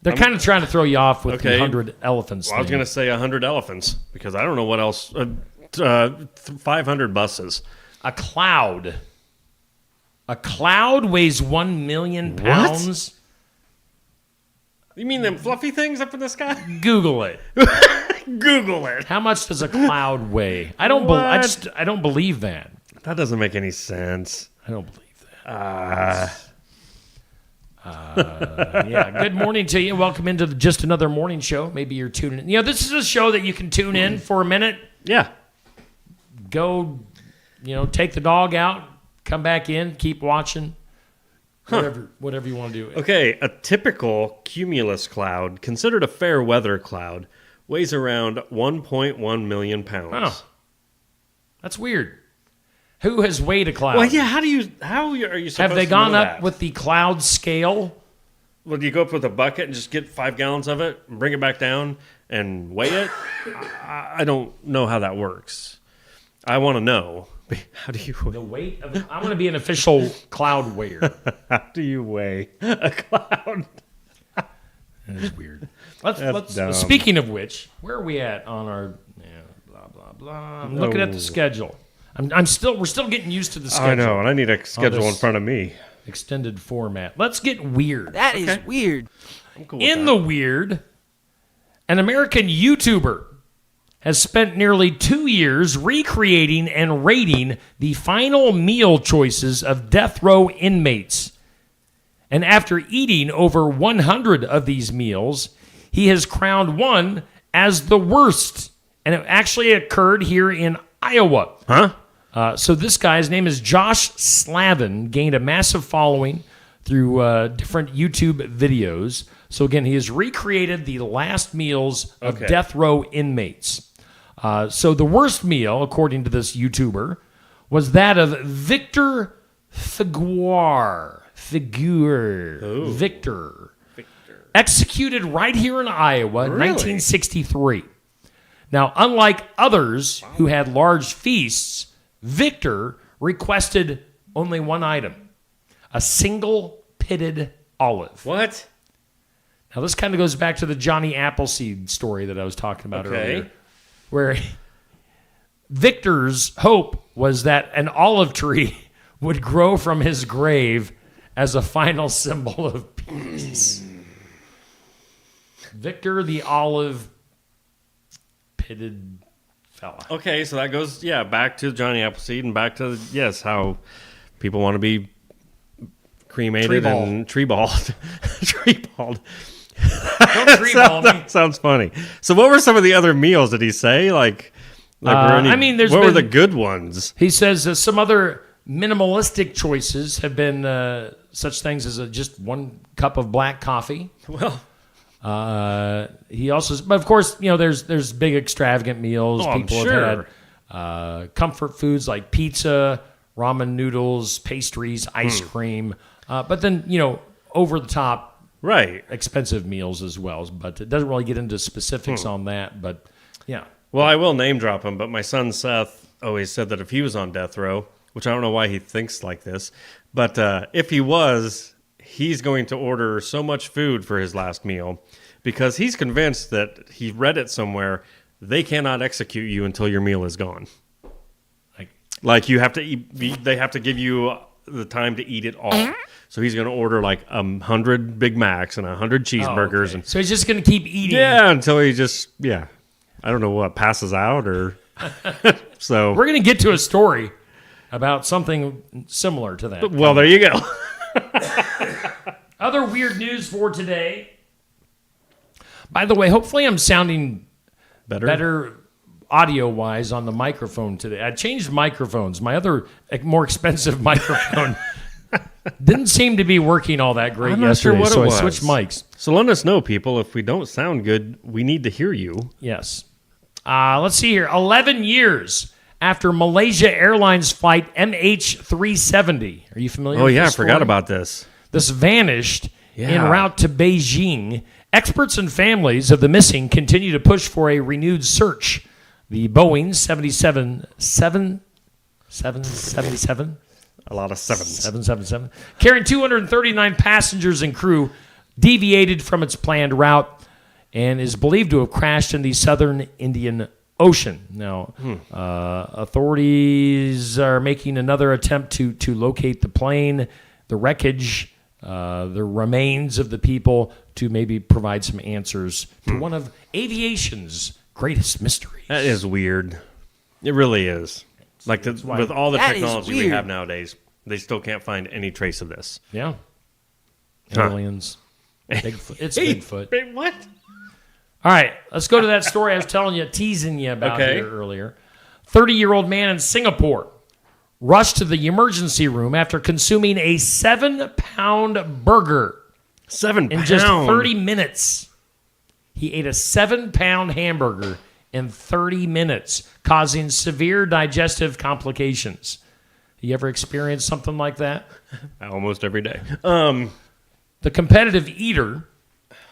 They're kind of trying to throw you off with the 100 elephants. Well, I was going to say 100 elephants because I don't know what else. 500 buses. A cloud. A cloud weighs 1 million pounds. What? You mean them fluffy things up in the sky? Google it. Google it. How much does a cloud weigh? I don't believe that. That doesn't make any sense. I don't believe that. Yeah. Good morning to you. Welcome into just another morning show. Maybe you're tuning in. You know, this is a show that you can tune in for a minute. Yeah. Go, take the dog out, come back in, keep watching. Whatever you want to do. Okay, a typical cumulus cloud, considered a fair weather cloud, weighs around 1.1 million pounds. Oh, that's weird. Who has weighed a cloud? Well, yeah. How are you supposed to Have they gone know up that? with the cloud scale? Well, do you go up with a bucket and just get 5 gallons of it and bring it back down and weigh it? I don't know how that works. I want to know. How do you weigh? The weight of I want to be an official cloud weigher. How do you weigh a cloud? That is weird. That's dumb. Speaking of which, where are we at on our blah blah blah? I'm looking at the schedule. We're still getting used to the schedule. I know, and I need a schedule in front of me. Extended format. Let's get weird. That is weird. I'm cool with In that. the weird, an American YouTuber has spent nearly 2 years recreating and rating the final meal choices of death row inmates. And after eating over 100 of these meals, he has crowned one as the worst. And it actually occurred here in Iowa. Huh? So this guy's name is Josh Slavin, gained a massive following through different YouTube videos. So again, he has recreated the last meals of death row inmates. So the worst meal, according to this YouTuber, was that of Victor Figuer. Victor. Executed right here in Iowa in 1963. Now, unlike others who had large feasts, Victor requested only one item, a single pitted olive. What? Now, this kind of goes back to the Johnny Appleseed story that I was talking about earlier, where Victor's hope was that an olive tree would grow from his grave as a final symbol of peace. Victor the olive pitted fella. Okay, so that goes, back to Johnny Appleseed and back to, how people want to be cremated and tree-balled. Tree-balled. Don't tree-ball me. That sounds funny. So what were some of the other meals, did he say? What were the good ones? He says some other minimalistic choices have been such things as just 1 cup of black coffee. Well... he also, but of course, there's big extravagant meals. People have had comfort foods like pizza, ramen noodles, pastries, ice cream. But then, over the top, expensive meals as well. But it doesn't really get into specifics on that. But yeah. Well, I will name drop him. But my son Seth always said that if he was on death row, which I don't know why he thinks like this, but if he was, he's going to order so much food for his last meal because he's convinced that he read it somewhere. They cannot execute you until your meal is gone. Like you have to eat, they have to give you the time to eat it all. So he's going to order 100 Big Macs and 100 cheeseburgers. And so he's just going to keep eating. Yeah, until he just, I don't know what, passes out or so. We're going to get to a story about something similar to that. Well, there you go. Other weird news for today. By the way, hopefully I'm sounding better audio-wise on the microphone today. I changed microphones. My other more expensive microphone didn't seem to be working all that great yesterday, so I switched mics. So let us know, people. If we don't sound good, we need to hear you. Yes. Let's see here. 11 years after Malaysia Airlines flight MH370. Are you familiar with this? Oh, yeah, I story? forgot about this. This vanished en route to Beijing. Experts and families of the missing continue to push for a renewed search. The Boeing 777, a lot of sevens, 777, carrying 239 passengers and crew, deviated from its planned route and is believed to have crashed in the southern Indian Ocean. Now, authorities are making another attempt to locate the plane, the wreckage, the remains of the people, to maybe provide some answers to one of aviation's greatest mysteries. That is weird. It really is. With all the technology we have nowadays, they still can't find any trace of this. Yeah. Aliens. Bigfoot. It's Bigfoot. What? All right, let's go to that story I was telling you, teasing you about here earlier. 30-year-old man in Singapore rushed to the emergency room after consuming a 7-pound burger. 7 pounds? In just 30 minutes. He ate a 7-pound hamburger in 30 minutes, causing severe digestive complications. You ever experienced something like that? Almost every day. The competitive eater,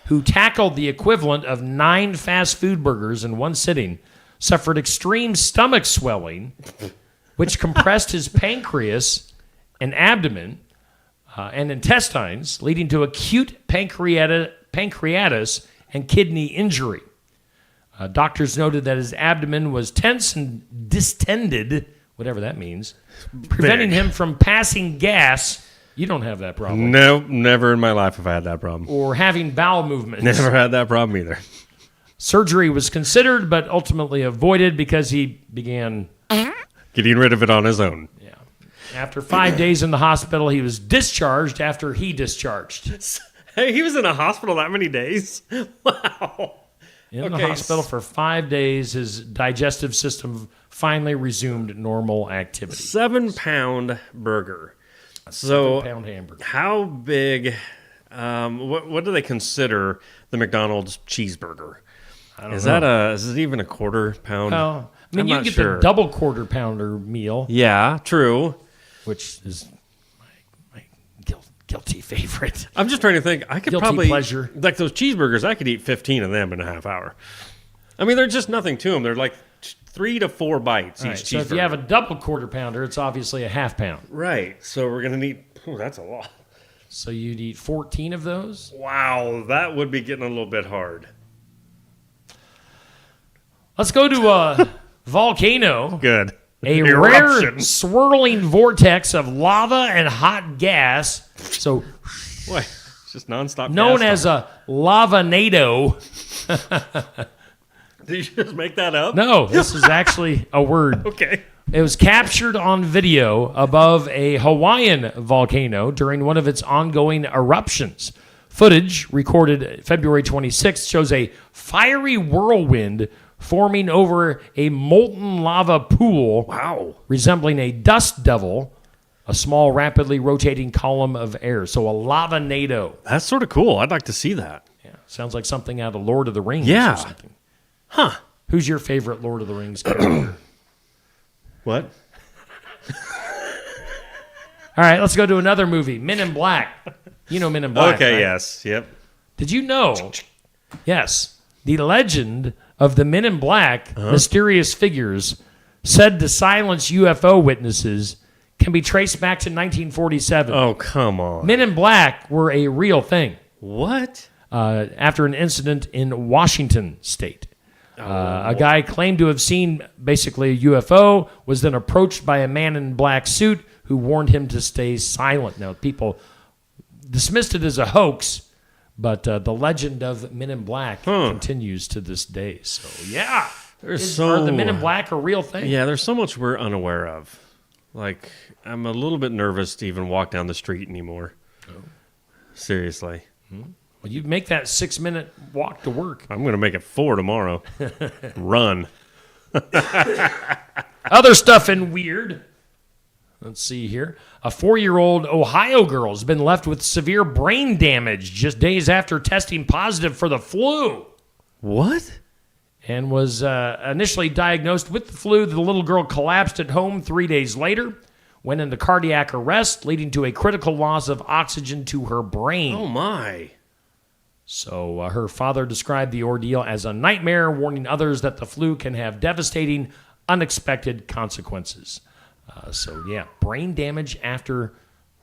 who tackled the equivalent of 9 fast food burgers in one sitting, suffered extreme stomach swelling, which compressed his pancreas and abdomen and intestines, leading to acute pancreatitis pancreatitis, and kidney injury. Doctors noted that his abdomen was tense and distended, whatever that means, preventing him from passing gas. You don't have that problem. No, never in my life have I had that problem. Or having bowel movements. Never had that problem either. Surgery was considered, but ultimately avoided because he began getting rid of it on his own. Yeah. After 5 days in the hospital, he was discharged after he discharged. Hey, he was in a hospital that many days? Wow. In the hospital for 5 days, his digestive system finally resumed normal activity. 7-pound burger. So, 7-pound hamburger. How big? What do they consider the McDonald's cheeseburger? Is it even a quarter pound? Well, I mean, I'm you not get sure. the double quarter pounder meal. Yeah, true. Which is my guilty favorite. I'm just trying to think. I could Guilty probably pleasure. like those cheeseburgers. I could eat 15 of them in a half hour. I mean, they're just nothing to them. They're like 3 to 4 bites All each right, so cheeseburger. if you have a double quarter pounder, it's obviously a half pound. Right. So we're gonna need. Oh, that's a lot. So you'd eat 14 of those? Wow, that would be getting a little bit hard. Let's go to a volcano. Good. A Eruption. rare swirling vortex of lava and hot gas. So, What? It's just nonstop. known gas as a lavanado. Did you just make that up? No, this is actually a word. Okay. It was captured on video above a Hawaiian volcano during one of its ongoing eruptions. Footage recorded February 26th shows a fiery whirlwind forming over a molten lava pool. Wow. Resembling a dust devil, a small, rapidly rotating column of air. So a lavanado. That's sort of cool. I'd like to see that. Yeah, sounds like something out of Lord of the Rings Yeah. or something. Huh. Who's your favorite Lord of the Rings character? What? All right, let's go to another movie, Men in Black. You know Men in Black, Okay, right? yes. Yep. Did you know, yes, the legend of the Men in Black, mysterious figures said to silence UFO witnesses, can be traced back to 1947. Oh, come on. Men in Black were a real thing. What? After an incident in Washington State. A guy claimed to have seen basically a UFO, was then approached by a man in black suit who warned him to stay silent. Now, people dismissed it as a hoax, but the legend of Men in Black continues to this day. So, yeah. Are the Men in Black a real thing? Yeah, there's so much we're unaware of. Like, I'm a little bit nervous to even walk down the street anymore. Oh. Seriously. Well, you make that 6-minute walk to work. I'm going to make it 4 tomorrow. Run. Other stuff in weird. Let's see here. A 4-year-old Ohio girl has been left with severe brain damage just days after testing positive for the flu. What? And was initially diagnosed with the flu. The little girl collapsed at home 3 days later, went into cardiac arrest, leading to a critical loss of oxygen to her brain. Oh, my. So her father described the ordeal as a nightmare, warning others that the flu can have devastating, unexpected consequences. So, yeah, brain damage after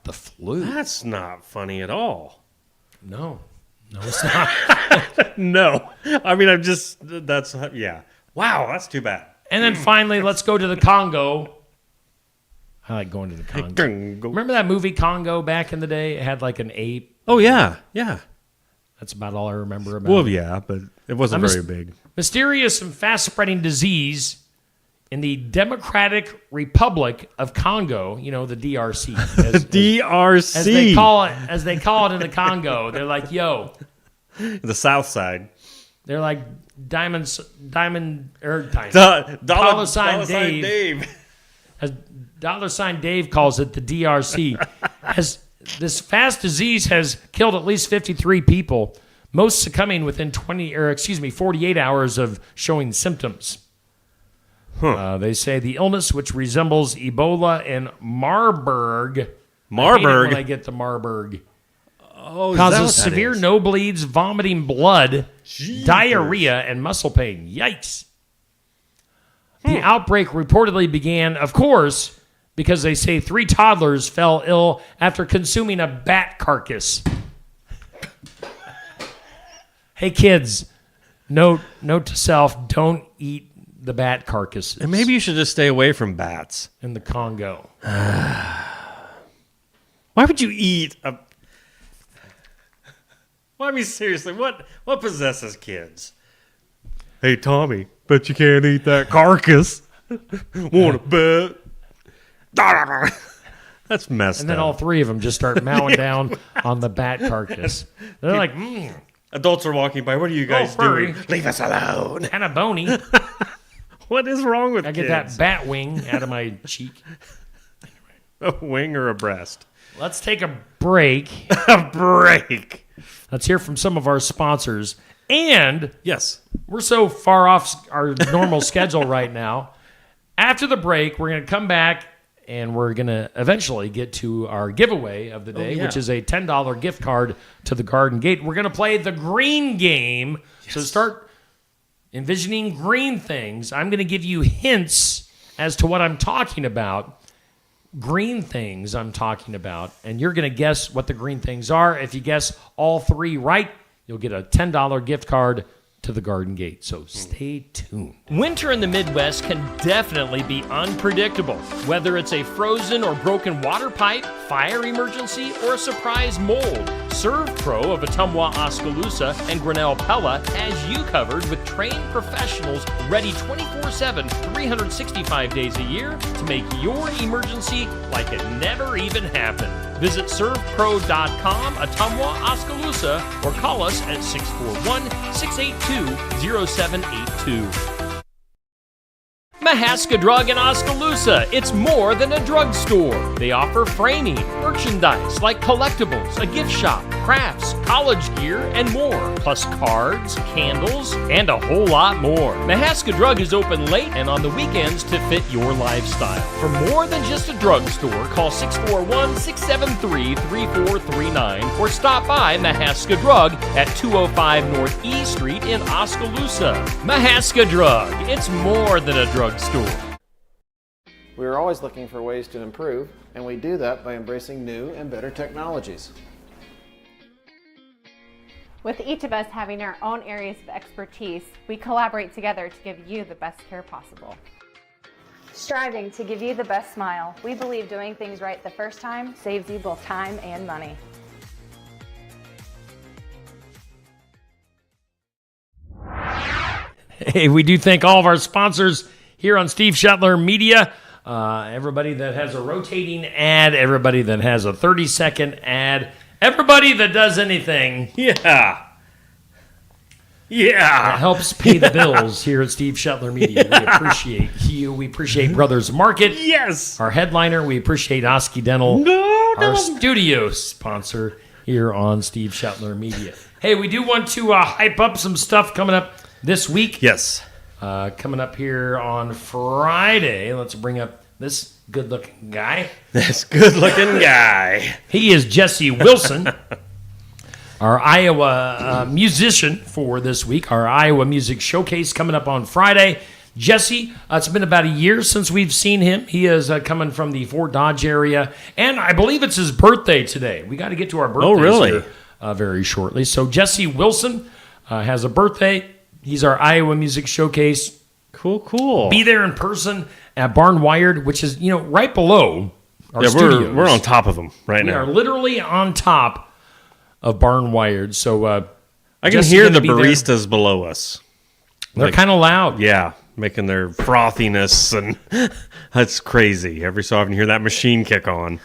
the flu. That's not funny at all. No, it's not. No. I mean, yeah. Wow, that's too bad. And then finally, let's go to the Congo. I like going to the Congo. Remember that movie Congo back in the day? It had like an ape. Oh, yeah, yeah. That's about all I remember about it. Well, yeah, but it wasn't very big. Mysterious and fast-spreading disease in the Democratic Republic of Congo, you know, the DRC. DRC. As they call it in the Congo. They're like, yo. The South Side. They're like Dollar Sign Dave. As Dollar Sign Dave calls it, the DRC. This fast disease has killed at least 53 people, most succumbing within 48 hours of showing symptoms. They say the illness, which resembles Ebola and Marburg. I hate it when I get the Marburg. Causes severe nosebleeds, vomiting blood, diarrhea, and muscle pain. Yikes. The outbreak reportedly began, of course, because they say 3 toddlers fell ill after consuming a bat carcass. Hey, kids, note to self, don't eat the bat carcasses. And maybe you should just stay away from bats. In the Congo. Why would you eat a... Well, I mean, seriously, what possesses kids? Hey, Tommy, bet you can't eat that carcass. Want to bet? That's messed up. And then all three of them just start mowing down on the bat carcass. They're like, Adults are walking by. What are you guys doing? Leave us alone. Kind of bony. What is wrong with I kids? get that bat wing out of my cheek. A wing or a breast? Let's take a break. A break. Let's hear from some of our sponsors. And yes, we're so far off our normal schedule right now. After the break, we're going to come back and we're going to eventually get to our giveaway of the day, which is a $10 gift card to the Garden Gate. We're going to play the green game. Yes. So start envisioning green things. I'm going to give you hints as to what I'm talking about. Green things I'm talking about, and you're going to guess what the green things are. If you guess all three right, you'll get a $10 gift card to the Garden Gate, so stay tuned. Winter in the Midwest can definitely be unpredictable. Whether it's a frozen or broken water pipe, fire emergency, or a surprise mold, ServPro of Ottumwa, Oskaloosa, and Grinnell Pella has you covered with trained professionals ready 24/7, 365 days a year to make your emergency like it never even happened. Visit servpro.com, Ottumwa, Oskaloosa, or call us at 641-682-0782. Mahaska Drug in Oskaloosa. It's more than a drugstore. They offer framing, merchandise like collectibles, a gift shop, crafts, college gear, and more. Plus cards, candles, and a whole lot more. Mahaska Drug is open late and on the weekends to fit your lifestyle. For more than just a drugstore, call 641-673-3439 or stop by Mahaska Drug at 205 North E Street in Oskaloosa. Mahaska Drug. It's more than a drugstore. We are always looking for ways to improve, and we do that by embracing new and better technologies. With each of us having our own areas of expertise, we collaborate together to give you the best care possible. Striving to give you the best smile, we believe doing things right the first time saves you both time and money. Hey, we do thank all of our sponsors here on Steve Shetler Media. Everybody that has a rotating ad, everybody that has a 30-second ad, everybody that does anything. Yeah. That helps pay the bills here at Steve Shetler Media. We appreciate you. We appreciate Brothers Market. Yes. Our headliner. We appreciate Osky Dental, our studio sponsor here on Steve Shetler Media. Hey, we do want to hype up some stuff coming up this week. Yes. Coming up here on Friday, let's bring up this good-looking guy. This good-looking guy. He is Jesse Wilson, our Iowa musician for this week, our Iowa Music Showcase coming up on Friday. Jesse, it's been about a year since we've seen him. He is coming from the Fort Dodge area, and I believe it's his birthday today. We got to get to our birthdays here very shortly. So Jesse Wilson has a birthday. He's our Iowa Music Showcase. Cool. Be there in person at Barn Wired, which is, right below our studios. We're on top of them now. We are literally on top of Barn Wired. So I can hear the baristas below us. They're kind of loud. Yeah, making their frothiness, and that's crazy. Every so often you hear that machine kick on.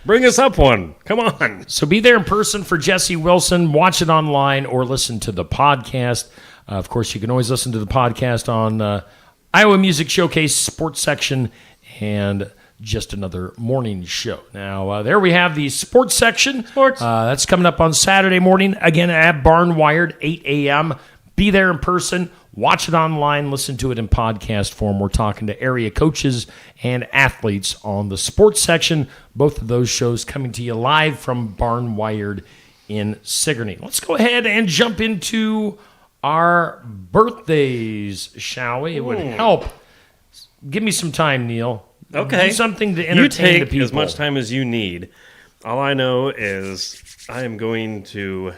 Bring us up one. Come on. So be there in person for Jesse Wilson. Watch it online or listen to the podcast. Of course, you can always listen to the podcast on Iowa Music Showcase Sports Section and Just Another Morning Show. Now, there we have the sports section. That's coming up on Saturday morning, again at Barn Wired, 8 a.m. Be there in person. Watch it online, listen to it in podcast form. We're talking to area coaches and athletes on the sports section. Both of those shows coming to you live from Barn Wired in Sigourney. Let's go ahead and jump into our birthdays, shall we? It would help. Give me some time, Neil. Okay. Do something to entertain the people. You take as much time as you need. All I know is I am going to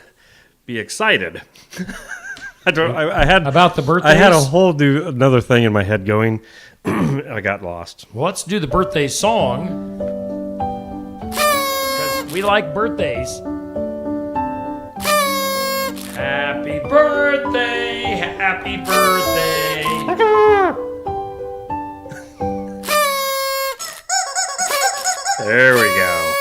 be excited. I had about the birthdays. I had another thing in my head going. I got lost. Well, let's do the birthday song because we like birthdays. Happy birthday, happy birthday. There we go.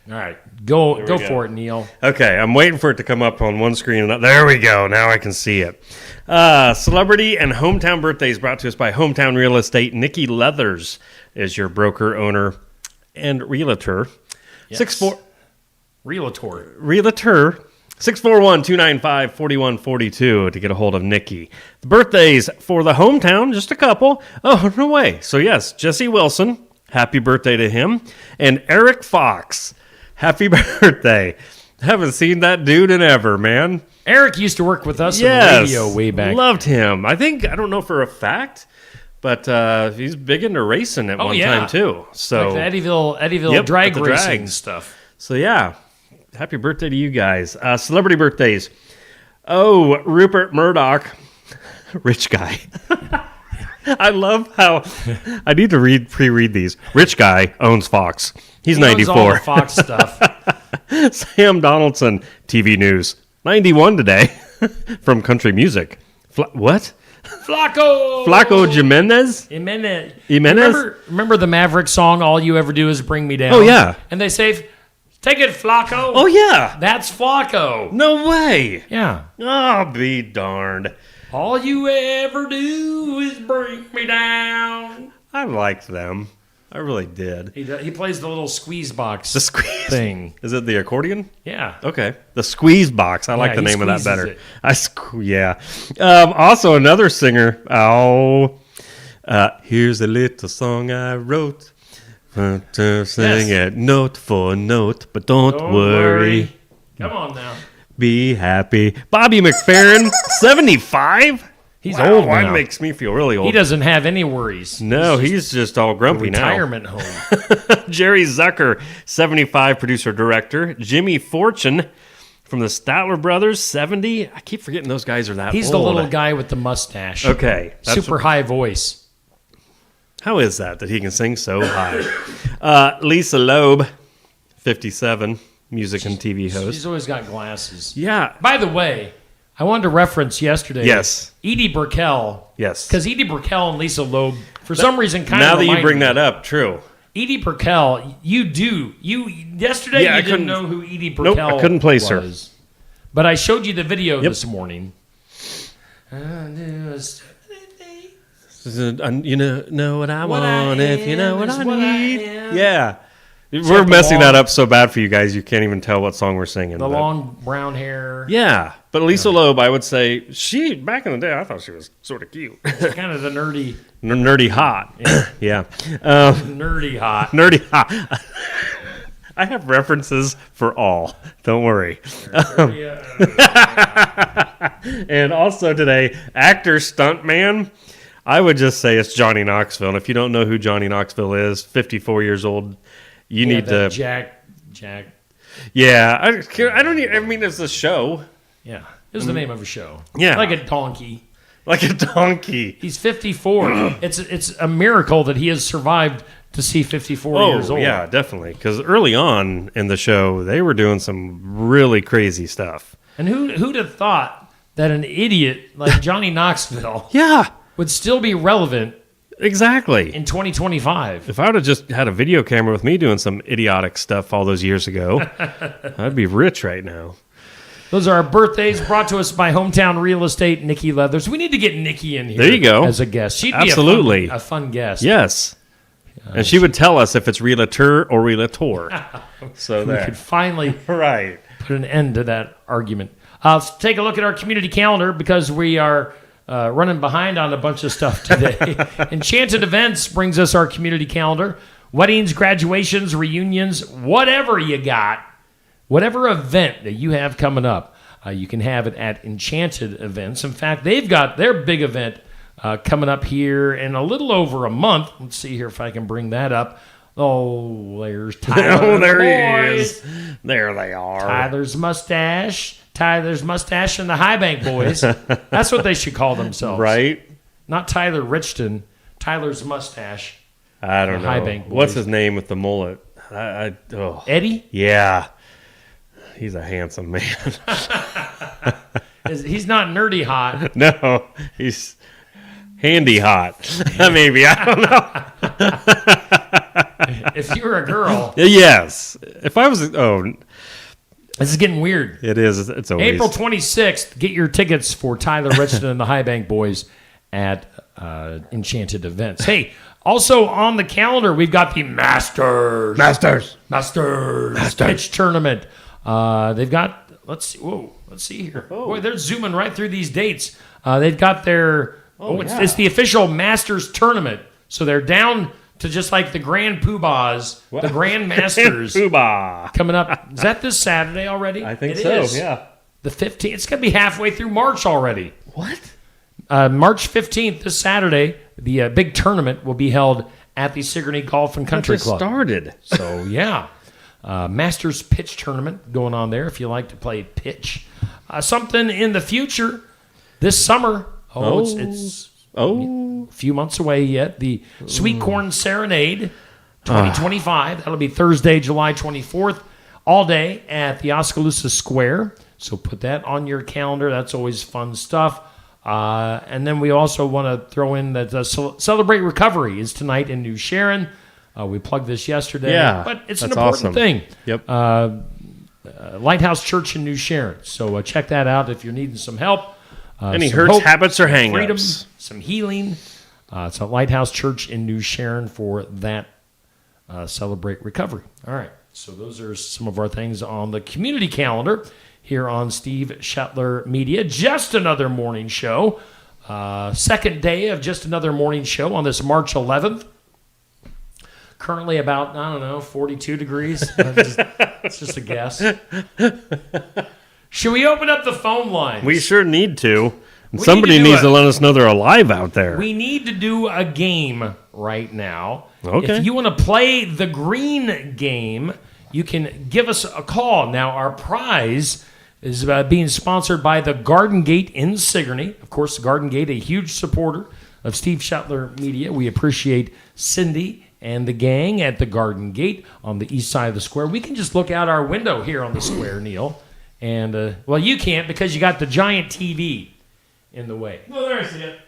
All right, go for it, Neil. Okay, I'm waiting for it to come up on one screen. There we go. Now I can see it. Celebrity and hometown birthdays brought to us by Hometown Real Estate. Nikki Leathers is your broker, owner, and realtor. Yes. Realtor. 641-295-4142 to get a hold of Nikki. The birthdays for the hometown, just a couple. Oh, no way. So yes, Jesse Wilson, happy birthday to him. And Eric Fox, happy birthday. Haven't seen that dude in ever, man. Eric used to work with us in radio way back. Loved him. I don't know for a fact, but he's big into racing at one time too. So like the Eddyville drag racing stuff. So yeah, happy birthday to you guys. Celebrity birthdays. Oh, Rupert Murdoch, rich guy. I love how I need to pre-read these. Rich guy owns Fox. He's 94. Owns all the Fox stuff. Sam Donaldson, TV news. 91 today from country music. What? Flaco Jimenez? Remember the Maverick song, All You Ever Do Is Bring Me Down? Oh, yeah. And they say, take it, Flaco. Oh, yeah. That's Flaco. No way. Yeah. Oh, be darned. All you ever do is bring me down. I liked them. I really did. He plays the little squeeze box thing. Is it the accordion? Yeah. Okay. The squeeze box. I like the name of that better. It. Also, another singer. Here's a little song I wrote. Sing it note for note, but don't worry. Come on now. Be happy. Bobby McFerrin, 75? He's old now. That makes me feel really old. He doesn't have any worries. No, he's just all grumpy now. Retirement home. Jerry Zucker, 75, producer-director. Jimmy Fortune from the Statler Brothers, 70. I keep forgetting those guys are that old. He's the little guy with the mustache. Okay. Super high voice. How is that he can sing so high? Lisa Loeb, 57. Music and TV host. She's always got glasses. Yeah. By the way, I wanted to reference yesterday. Yes. Edie Brickell. Yes. Because Edie Brickell and Lisa Loeb, for some reason, kind of. Now that you bring that up, true. Edie Brickell, yesterday you didn't know who Edie Brickell was. Nope, I couldn't place her. But I showed you the video this morning. You know what I want if you know what I need. Yeah. We're messing that up so bad for you guys, you can't even tell what song we're singing. The long brown hair. Yeah. But Lisa Loeb, I would say, back in the day, I thought she was sort of cute. Kind of the nerdy. Nerdy hot. Yeah. Nerdy hot. Nerdy hot. I have references for all. Don't worry. And also today, actor, stuntman. I would just say it's Johnny Knoxville. And if you don't know who Johnny Knoxville is, 54 years old, you need to... Jack. Yeah. I don't even... I mean, it's a show. Yeah. It was the name of a show. Yeah. Like a donkey. He's 54. It's a miracle that he has survived to see 54 years old. Yeah, definitely. Because early on in the show, they were doing some really crazy stuff. And who'd have thought that an idiot like Johnny Knoxville would still be relevant exactly in 2025? If I would have just had a video camera with me doing some idiotic stuff all those years ago, I'd be rich right now. Those are our birthdays brought to us by Hometown Real Estate, Nikki Leathers. We need to get Nikki in here. There you go. As a guest. She'd absolutely be a fun guest. Yes. And she would tell us if it's realtor or realtor. So we could finally put an end to that argument. Let's take a look at our community calendar because we are running behind on a bunch of stuff today. Enchanted Events brings us our community calendar. Weddings, graduations, reunions, whatever you got. Whatever event that you have coming up, you can have it at Enchanted Events. In fact, they've got their big event coming up here in a little over a month. Let's see here if I can bring that up. Oh, there's Tyler. Oh, there and the he boys. is. There they are. Tyler's mustache and the High Bank Boys. That's what they should call themselves. Right? Not Tyler Richton. Tyler's mustache. I don't know. High Bank Boys. What's his name with the mullet? Eddie? Yeah. He's a handsome man. He's not nerdy hot. No, he's handy hot. Maybe. I don't know. If you were a girl. Yes. If I was... Oh... This is getting weird. It is. It's always... April 26th, get your tickets for Tyler Richton and the High Bank Boys at Enchanted Events. Hey, also on the calendar, we've got the Masters Pitch Tournament. They've got, let's see here. Boy, they're zooming right through these dates. They've got their, it's the official Masters Tournament. So they're down to just like the Grand Poobahs, the Grand Masters. Poobah. Coming up. Is that this Saturday already? I think It so, is. yeah. The 15th. It's going to be halfway through March already. What? March 15th, this Saturday, the big tournament will be held at the Sigourney Golf and Country Club. Started. So, yeah. Masters Pitch Tournament going on there if you like to play pitch. Something in the future this summer. It's a few months away yet. The Sweet Corn Serenade 2025. That'll be Thursday, July 24th, all day at the Oskaloosa Square. So put that on your calendar. That's always fun stuff. And then we also want to throw in that Celebrate Recovery is tonight in New Sharon. We plugged this yesterday, but it's an important thing. Yep. Lighthouse Church in New Sharon. So check that out if you're needing some help. Any some hurts, hope, habits, or hang-ups. freedom, some healing. It's a Lighthouse Church in New Sharon for that Celebrate Recovery. All right. So those are some of our things on the community calendar here on Steve Shetler Media. Just another morning show. Second day of just another morning show on this March 11th. Currently about, 42 degrees. It's just a guess. Should we open up the phone lines? We sure need to. And We somebody need to do needs to it. let us know they're alive out there. We need to do a game right now. Okay. If you want to play the green game, you can give us a call. Now, our prize is being sponsored by the Garden Gate in Sigourney. Of course, the Garden Gate, a huge supporter of Steve Shetler Media. We appreciate Cindy and the gang at the Garden Gate on the east side of the square. We can just look out our window here on the square, Neil. And, well, you can't because you got the giant TV in the way. Well, there, I see it.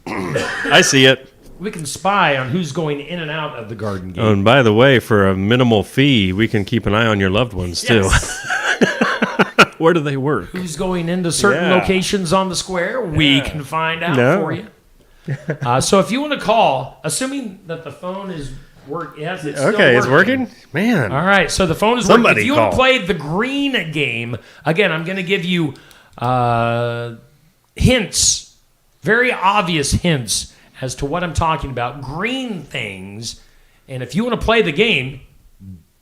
I see it. We can spy on who's going in and out of the Garden Gate. Oh, and by the way, for a minimal fee, we can keep an eye on your loved ones, too. Yes. Where do they work? Who's going into certain locations on the square? We can find out for you. So if you want to call, assuming that the phone is working. Yes, it's still okay, it's working? Man. All right, so the phone is Somebody working. If you call. want to play the green game, again, I'm going to give you hints, very obvious hints as to what I'm talking about. Green things. And if you want to play the game,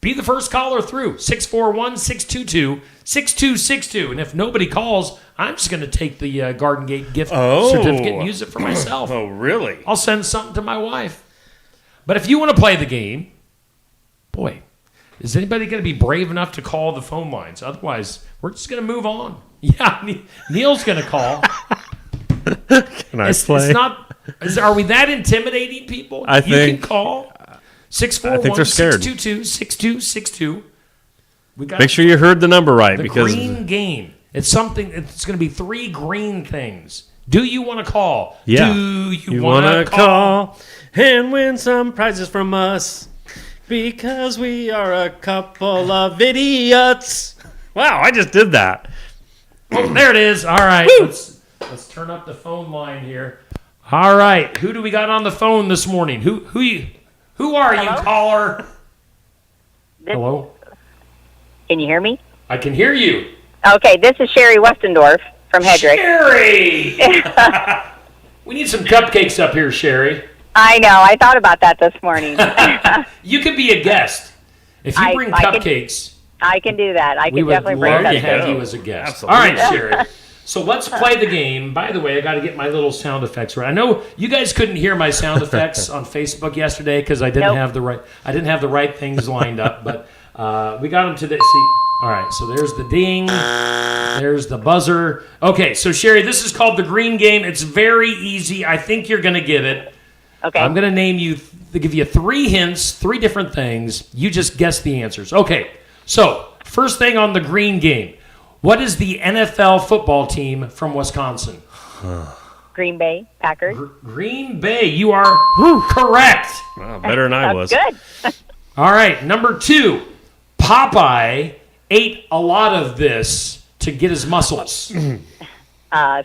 be the first caller through. 641-622-6262. And if nobody calls, I'm just going to take the Garden Gate gift certificate and use it for myself. Oh, really? I'll send something to my wife. But if you want to play the game, boy, is anybody going to be brave enough to call the phone lines? Otherwise, we're just going to move on. Yeah, Neil's going to call. Can I play? It's not. Are we that intimidating, people? I think. You can call 641-622-6262. We got. Make sure you heard the number right. The because green game. It's something. It's going to be 3 green things. Do you want to call? Yeah. Do you want want to to call? call and win some prizes from us because we are a couple of idiots. Wow, I just did that. Oh, there it is. All right. Let's turn up the phone line here. All right. Who do we got on the phone this morning? Who are you, caller? Hello? Can you hear me? I can hear you. Okay, this is Sherry Westendorf from Hedrick. Sherry! We need some cupcakes up here, Sherry. I know. I thought about that this morning. You could be a guest. If you bring cupcakes. I can do that. I We can would definitely bring love to cupcakes. have you as a guest. Absolutely. All right, Sherry. So let's play the game. By the way, I got to get my little sound effects right. I know you guys couldn't hear my sound effects on Facebook yesterday because I didn't have the right things lined up, but we got them today. See, all right. So there's the ding, there's the buzzer. Okay, so Sherry, this is called the green game. It's very easy. I think you're going to get it. Okay. I'm going to give you 3 hints, 3 different things. You just guess the answers. Okay. So first thing on the green game. What is the NFL football team from Wisconsin? Green Bay Packers. Green Bay. You are correct. Wow, better than I was. Good. All right. Number 2. Popeye ate a lot of this to get his muscles.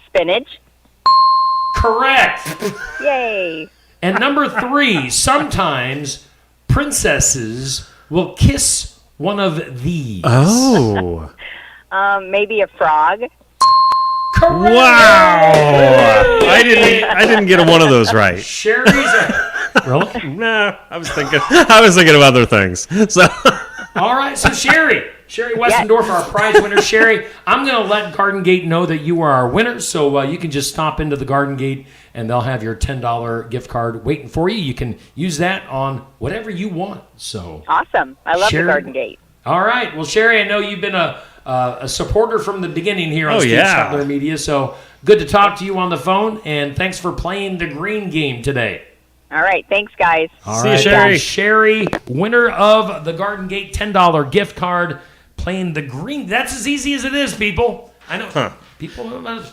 Spinach. Correct. Yay. And number 3. Sometimes princesses will kiss one of these. Oh. Maybe a frog. Correct. Wow! I didn't get one of those right. Sherry's really? Nah, I was thinking of other things. So. All right, so Sherry Westendorf, our prize winner. Sherry, I'm going to let Garden Gate know that you are our winner, so you can just stop into the Garden Gate, and they'll have your $10 gift card waiting for you. You can use that on whatever you want. So awesome! I love the Garden Gate. All right, well, Sherry, I know you've been a supporter from the beginning here on Steve Shetler Media, so good to talk to you on the phone, and thanks for playing the green game today. All right, thanks, guys. See you, Sherry. Sherry, winner of the Garden Gate $10 gift card, playing the green. That's as easy as it is, people. I know people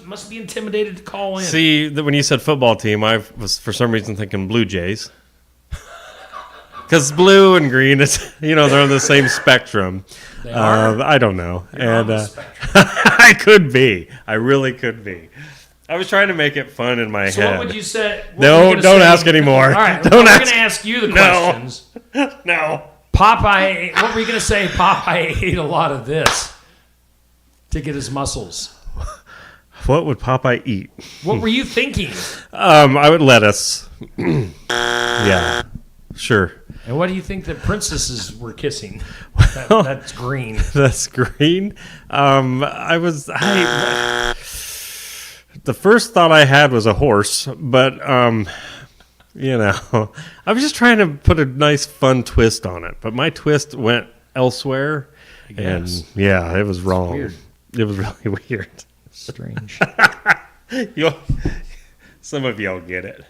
must be intimidated to call in. See, when you said football team, I was for some reason thinking Blue Jays. Because blue and green, they're on the same spectrum. They are. I don't know. They're on the and spectrum. I could be. I really could be. I was trying to make it fun in my head. So what would you say? Don't ask anymore. All right, we're going to ask you the questions. No. Popeye, what were you going to say? Popeye ate a lot of this to get his muscles. What would Popeye eat? What were you thinking? I would lettuce. Yeah, sure. And what do you think the princesses were kissing? That's green. That's green. The first thought I had was a horse, but I was just trying to put a nice, fun twist on it. But my twist went elsewhere, and it was wrong. Weird. It was really weird. Strange. Some of y'all get it.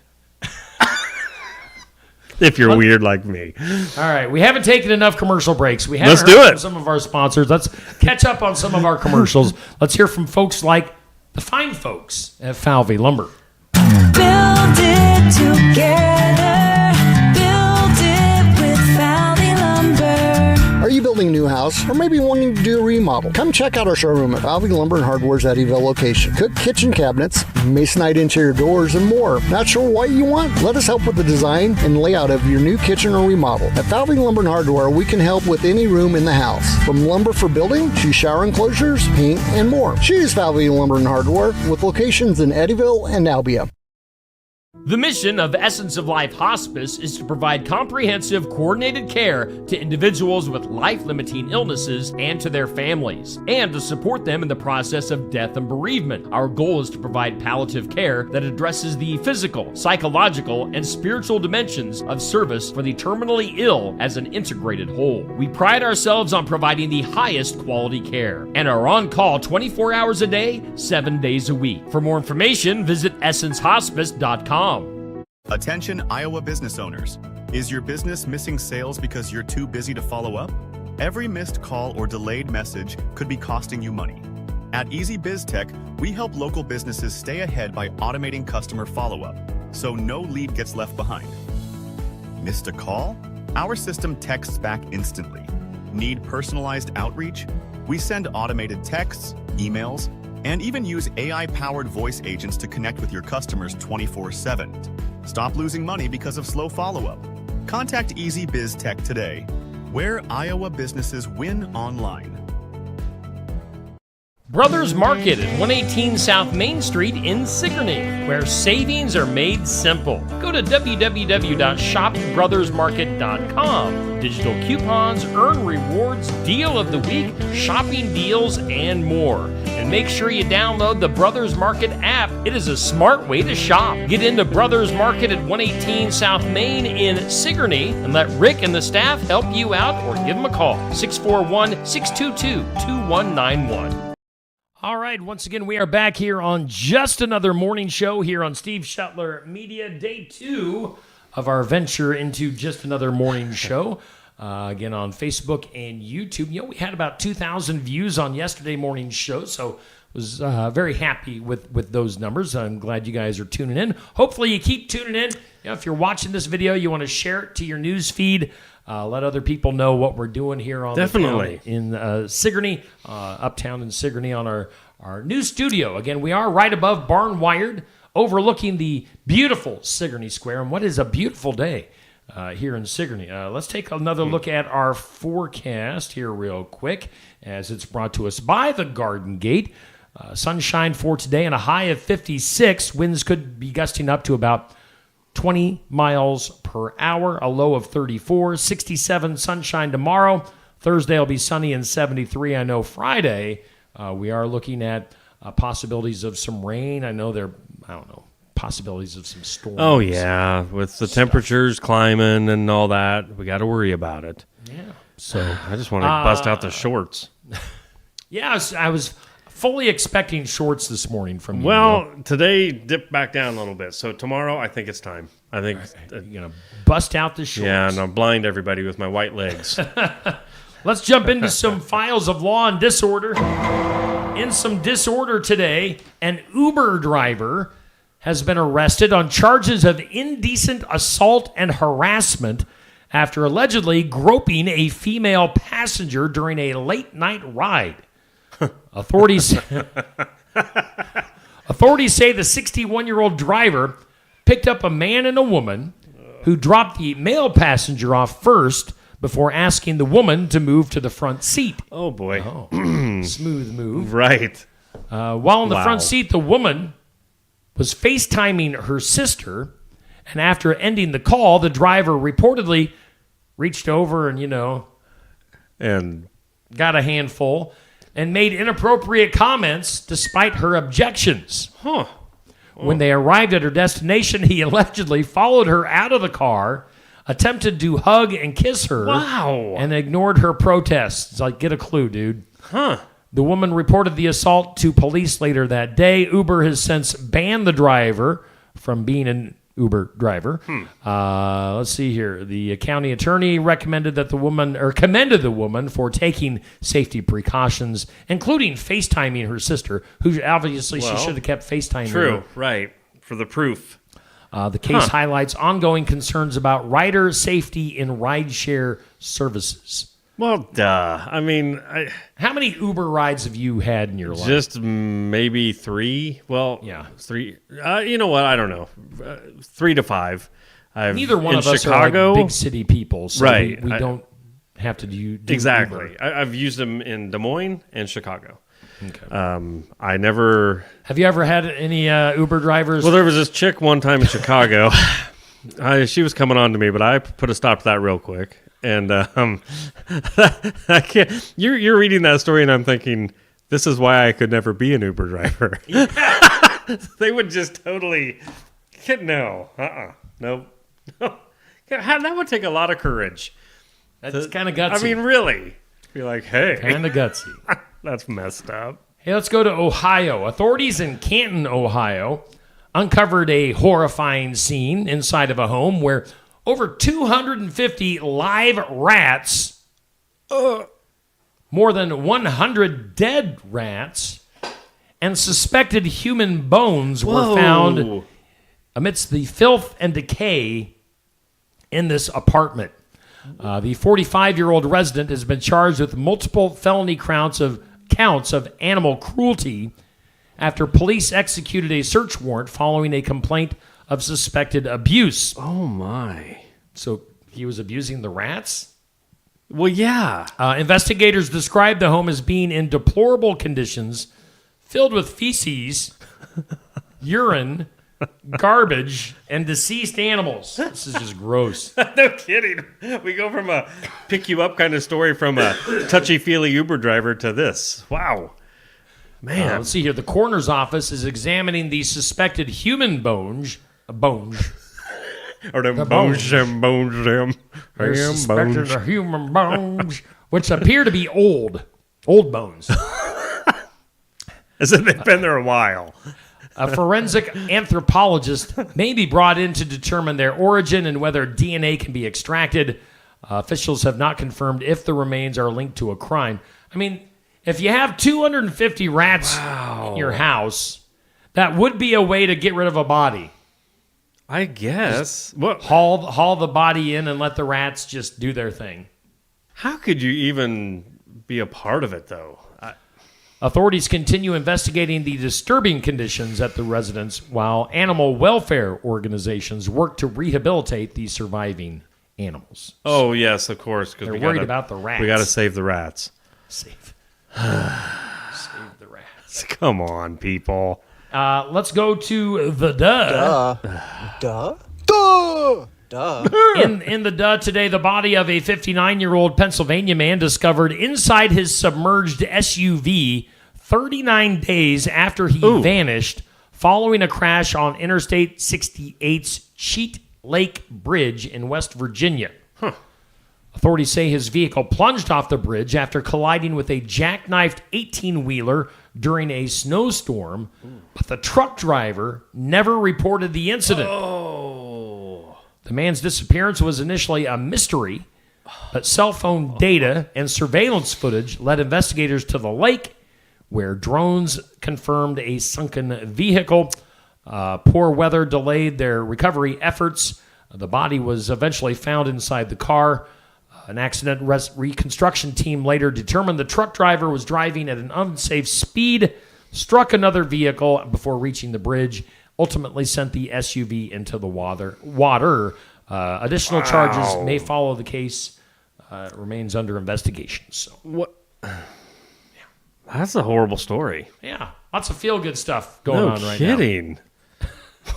If you're weird like me. All right. We haven't taken enough commercial breaks. We haven't Let's heard do from it. some of our sponsors. Let's catch up on some of our commercials. Let's hear from folks like the fine folks at Falvey Lumber. Build it together. Build it with Falvey Lumber. Are you building a new house or maybe wanting to do a remodel? Come check out our showroom at Falvey Lumber and Hardware's Eddyville location. Cook kitchen cabinets, masonite interior doors, and more. Not sure what you want? Let us help with the design and layout of your new kitchen or remodel. At Falvey Lumber and Hardware, we can help with any room in the house, from lumber for building to shower enclosures, paint, and more. Choose Falvey Lumber and Hardware with locations in Eddyville and Albia. The mission of Essence of Life Hospice is to provide comprehensive, coordinated care to individuals with life-limiting illnesses and to their families, and to support them in the process of death and bereavement. Our goal is to provide palliative care that addresses the physical, psychological, and spiritual dimensions of service for the terminally ill as an integrated whole. We pride ourselves on providing the highest quality care and are on call 24 hours a day, 7 days a week. For more information, visit essencehospice.com. Attention Iowa business owners. Is your business missing sales because you're too busy to follow up? Every missed call or delayed message could be costing you money. At Easy Biz Tech, we help local businesses stay ahead by automating customer follow-up, so no lead gets left behind. Missed a call? Our system texts back instantly. Need personalized outreach? We send automated texts, emails, and even use AI-powered voice agents to connect with your customers 24/7. Stop losing money because of slow follow-up. Contact Easy Biz Tech today, where Iowa businesses win online. Brothers Market at 118 South Main Street in Sigourney, where savings are made simple. Go to www.shopbrothersmarket.com. Digital coupons, earn rewards, deal of the week, shopping deals, and more. And make sure you download the Brothers Market app. It is a smart way to shop. Get into Brothers Market at 118 South Main in Sigourney and let Rick and the staff help you out, or give them a call, 641-622-2191. All right, once again, we are back here on Just Another Morning Show here on Steve Shuttler Media, day 2 of our venture into Just Another Morning Show. Again, on Facebook and YouTube. You know, we had about 2,000 views on yesterday morning's show, so was very happy with those numbers. I'm glad you guys are tuning in. Hopefully you keep tuning in. You know, if you're watching this video, you want to share it to your news feed. Let other people know what we're doing here on Definitely. the town in Sigourney, uptown in Sigourney on our new studio. Again, we are right above Barn Wired, overlooking the beautiful Sigourney Square, and what is a beautiful day here in Sigourney. Let's take another look at our forecast here real quick, as it's brought to us by the Garden Gate. Sunshine for today and a high of 56. Winds could be gusting up to about 20 miles per hour, a low of 34, 67 sunshine tomorrow. Thursday will be sunny and 73. I know Friday we are looking at possibilities of some rain. I know possibilities of some storms. Oh, yeah. With the temperatures climbing and all that, we got to worry about it. Yeah. So I just want to bust out the shorts. Yeah, I was fully expecting shorts this morning from you. Well, today dipped back down a little bit. So tomorrow, I think it's time. I think you're going to bust out the shorts. Yeah, and I'll blind everybody with my white legs. Let's jump into some files of law and disorder. In some disorder today, an Uber driver has been arrested on charges of indecent assault and harassment after allegedly groping a female passenger during a late-night ride. Authorities say the 61-year-old driver picked up a man and a woman who dropped the male passenger off first before asking the woman to move to the front seat. Oh, boy. Oh, smooth move. Right. While in the front seat, the woman was FaceTiming her sister, and after ending the call, the driver reportedly reached over and got a handful and made inappropriate comments despite her objections. Huh. When they arrived at her destination, he allegedly followed her out of the car, attempted to hug and kiss her, and ignored her protests. It's like, get a clue, dude. Huh. The woman reported the assault to police later that day. Uber has since banned the driver from being an Uber driver. Let's see here. The county attorney commended the woman for taking safety precautions, including FaceTiming her sister, who obviously she should have kept FaceTiming her. True, right, for the proof. The case highlights ongoing concerns about rider safety in rideshare services. Well, duh. I mean, how many Uber rides have you had in your life? Just maybe 3. Well, yeah, 3. You know what? I don't know. 3 to 5. Neither one of us are like big city people, so we don't have to do exactly. Uber. I've used them in Des Moines and Chicago. Okay. I never. Have you ever had any Uber drivers? Well, there was this chick one time in Chicago. She was coming on to me, but I put a stop to that real quick. And I can't. You're reading that story, and I'm thinking, this is why I could never be an Uber driver. They would just totally. No. Nope. That would take a lot of courage. That's kind of gutsy. I mean, really. Be like, hey. Kind of gutsy. That's messed up. Hey, let's go to Ohio. Authorities in Canton, Ohio, uncovered a horrifying scene inside of a home where over 250 live rats, more than 100 dead rats, and suspected human bones were found amidst the filth and decay in this apartment. The 45-year-old resident has been charged with multiple felony counts of animal cruelty after police executed a search warrant following a complaint of suspected abuse. Oh, my. So he was abusing the rats? Well, yeah. Investigators described the home as being in deplorable conditions, filled with feces, urine, garbage, and deceased animals. This is just gross. No kidding. We go from a pick you up kind of story from a touchy-feely Uber driver to this. Wow. Man. Let's see here. The coroner's office is examining the suspected human bones. Or them bones, them. They're suspected of human bones, which appear to be old bones. As if they've been there a while. A forensic anthropologist may be brought in to determine their origin and whether DNA can be extracted. Officials have not confirmed if the remains are linked to a crime. I mean, if you have 250 rats in your house, that would be a way to get rid of a body. I guess. What? Haul the body in and let the rats just do their thing. How could you even be a part of it, though? Authorities continue investigating the disturbing conditions at the residence while animal welfare organizations work to rehabilitate the surviving animals. Oh, yes, of course. They're worried about the rats. We got to save the rats. Save the rats. Come on, people. Let's go to the duh. Duh. In the duh today, the body of a 59-year-old Pennsylvania man discovered inside his submerged SUV 39 days after he vanished following a crash on Interstate 68's Cheat Lake Bridge in West Virginia. Authorities say his vehicle plunged off the bridge after colliding with a jackknifed 18-wheeler during a snowstorm, but the truck driver never reported the incident. The man's disappearance was initially a mystery, but cell phone data and surveillance footage led investigators to the lake, where drones confirmed a sunken vehicle. Poor weather delayed their recovery efforts. The body was eventually found inside the car. An accident reconstruction team later determined the truck driver was driving at an unsafe speed, struck another vehicle before reaching the bridge, ultimately sent the SUV into the water. Additional charges may follow the case. It remains under investigation. So what? That's a horrible story. Yeah, lots of feel-good stuff going on right now. No kidding.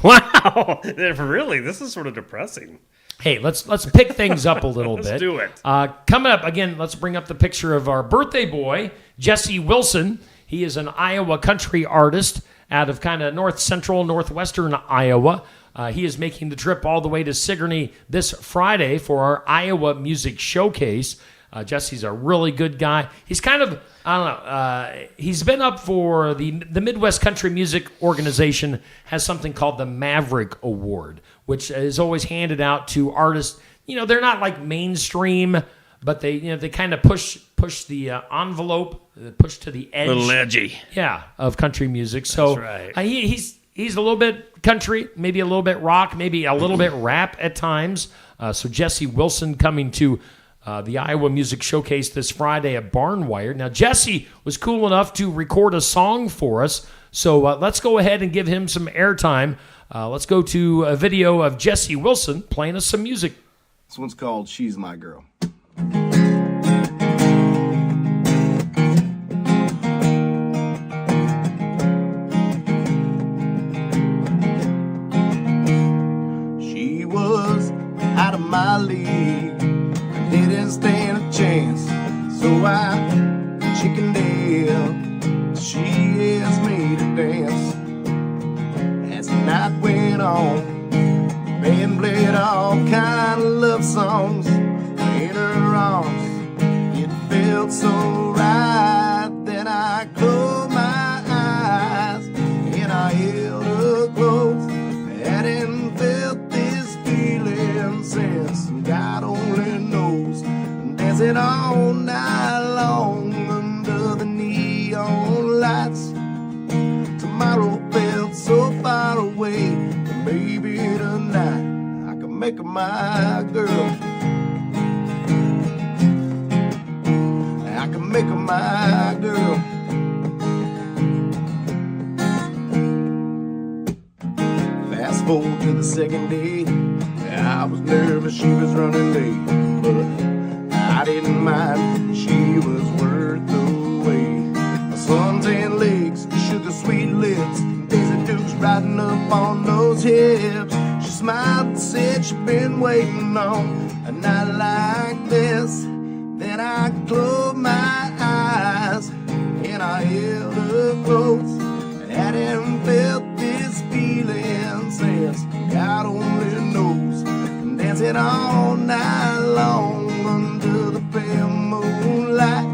Wow. Really, this is sort of depressing. Hey, let's pick things up a little bit. Let's do it. Coming up, again, let's bring up the picture of our birthday boy, Jesse Wilson. He is an Iowa country artist out of kind of northwestern Iowa. He is making the trip all the way to Sigourney this Friday for our Iowa Music Showcase. Jesse's a really good guy. He's kind of, I don't know, he's been up for the Midwest Country Music Organization has something called the Maverick Award, which is always handed out to artists. You know, they're not like mainstream, but they kind of push the envelope, push to the edge. A little edgy. Yeah, of country music. So that's right. He's a little bit country, maybe a little bit rock, maybe a little bit rap at times. So Jesse Wilson coming to the Iowa Music Showcase this Friday at Barnwire. Now, Jesse was cool enough to record a song for us, so let's go ahead and give him some airtime. Let's go to a video of Jesse Wilson playing us some music. This one's called She's My Girl. She was out of my league, didn't stand a chance, so I chickened out. She asked me to dance. As the night went on, the band played all kind of love songs in her arms. It felt so right that I closed my eyes and I held her close. Hadn't felt this feeling since God only knows. Dancing all night long under the neon lights. Tomorrow felt so far away, but maybe tonight I can make her my girl. I can make her my girl. Fast forward to the second day, I was nervous she was running late, but I didn't mind, she was worth the wait. My suntan legs shook her lips, Daisy Dukes riding up on those hips. She smiled and said she'd been waiting on a night like this. Then I closed my eyes and I held her close. I hadn't felt this feeling since God only knows. Dancing all night long under the pale moonlight.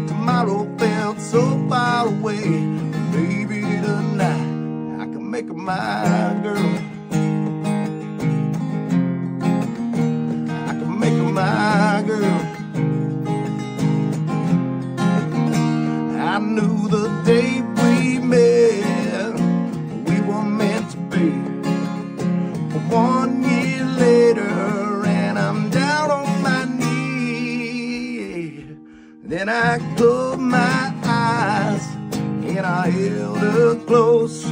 Tomorrow felt so far away, baby tonight I can make her my girl. I can make her my girl. I knew the day we met we were meant to be. 1 year later and I'm down on my knee. Then I closed my eyes and I held her close. I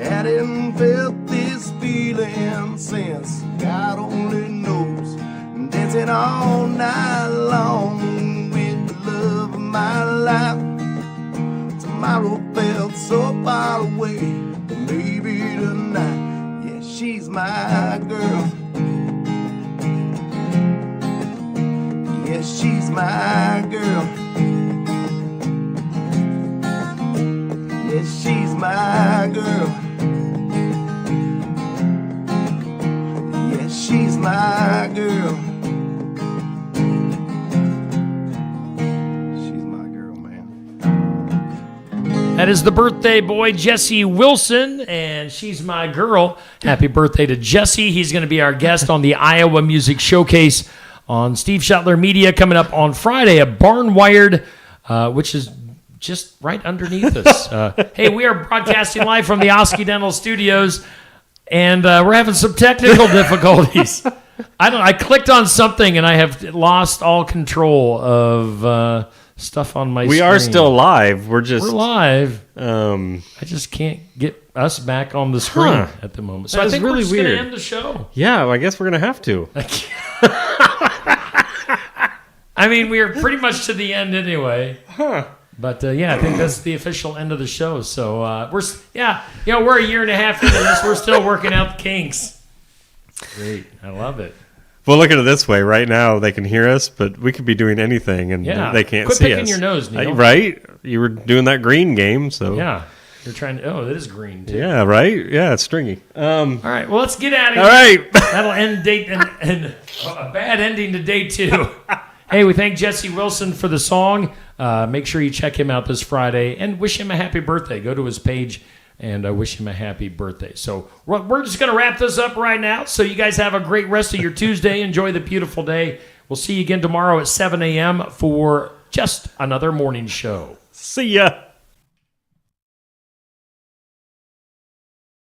hadn't felt this feeling since God only knows. Dancing all night long with the love of my life. Tomorrow felt so far away, but maybe tonight, yeah, she's my girl. Yeah, she's my girl. Yeah, she's my girl. Yeah, she's my girl. That is the birthday boy, Jesse Wilson, and she's my girl. Happy birthday to Jesse. He's going to be our guest on the Iowa Music Showcase on Steve Shuttler Media coming up on Friday at Barnwired, which is just right underneath us. Hey, we are broadcasting live from the Osky Dental Studios, and we're having some technical difficulties. I clicked on something, and I have lost all control of stuff on my screen. We are still live. We're live. I just can't get us back on the screen at the moment. So I think we're just going to end the show. Yeah, well, I guess we're going to have to. I mean, we are pretty much to the end anyway. But yeah, I think that's the official end of the show. So we're a year and a half into this. We're still working out the kinks. Great. I love it. Well, look at it this way. Right now, they can hear us, but we could be doing anything, and they can't see us. Quit picking your nose, Neil. Right? You were doing that green game, so... Yeah. You're trying to... Oh, that is green, too. Yeah, right? Yeah, it's stringy. All right, well, let's get out of here. All right. That'll end and a bad ending to day 2. Hey, we thank Jesse Wilson for the song. Make sure you check him out this Friday, and wish him a happy birthday. Go to his page and wish him a happy birthday. So we're just going to wrap this up right now. So you guys have a great rest of your Tuesday. Enjoy the beautiful day. We'll see you again tomorrow at 7 a.m. for just another morning show. See ya.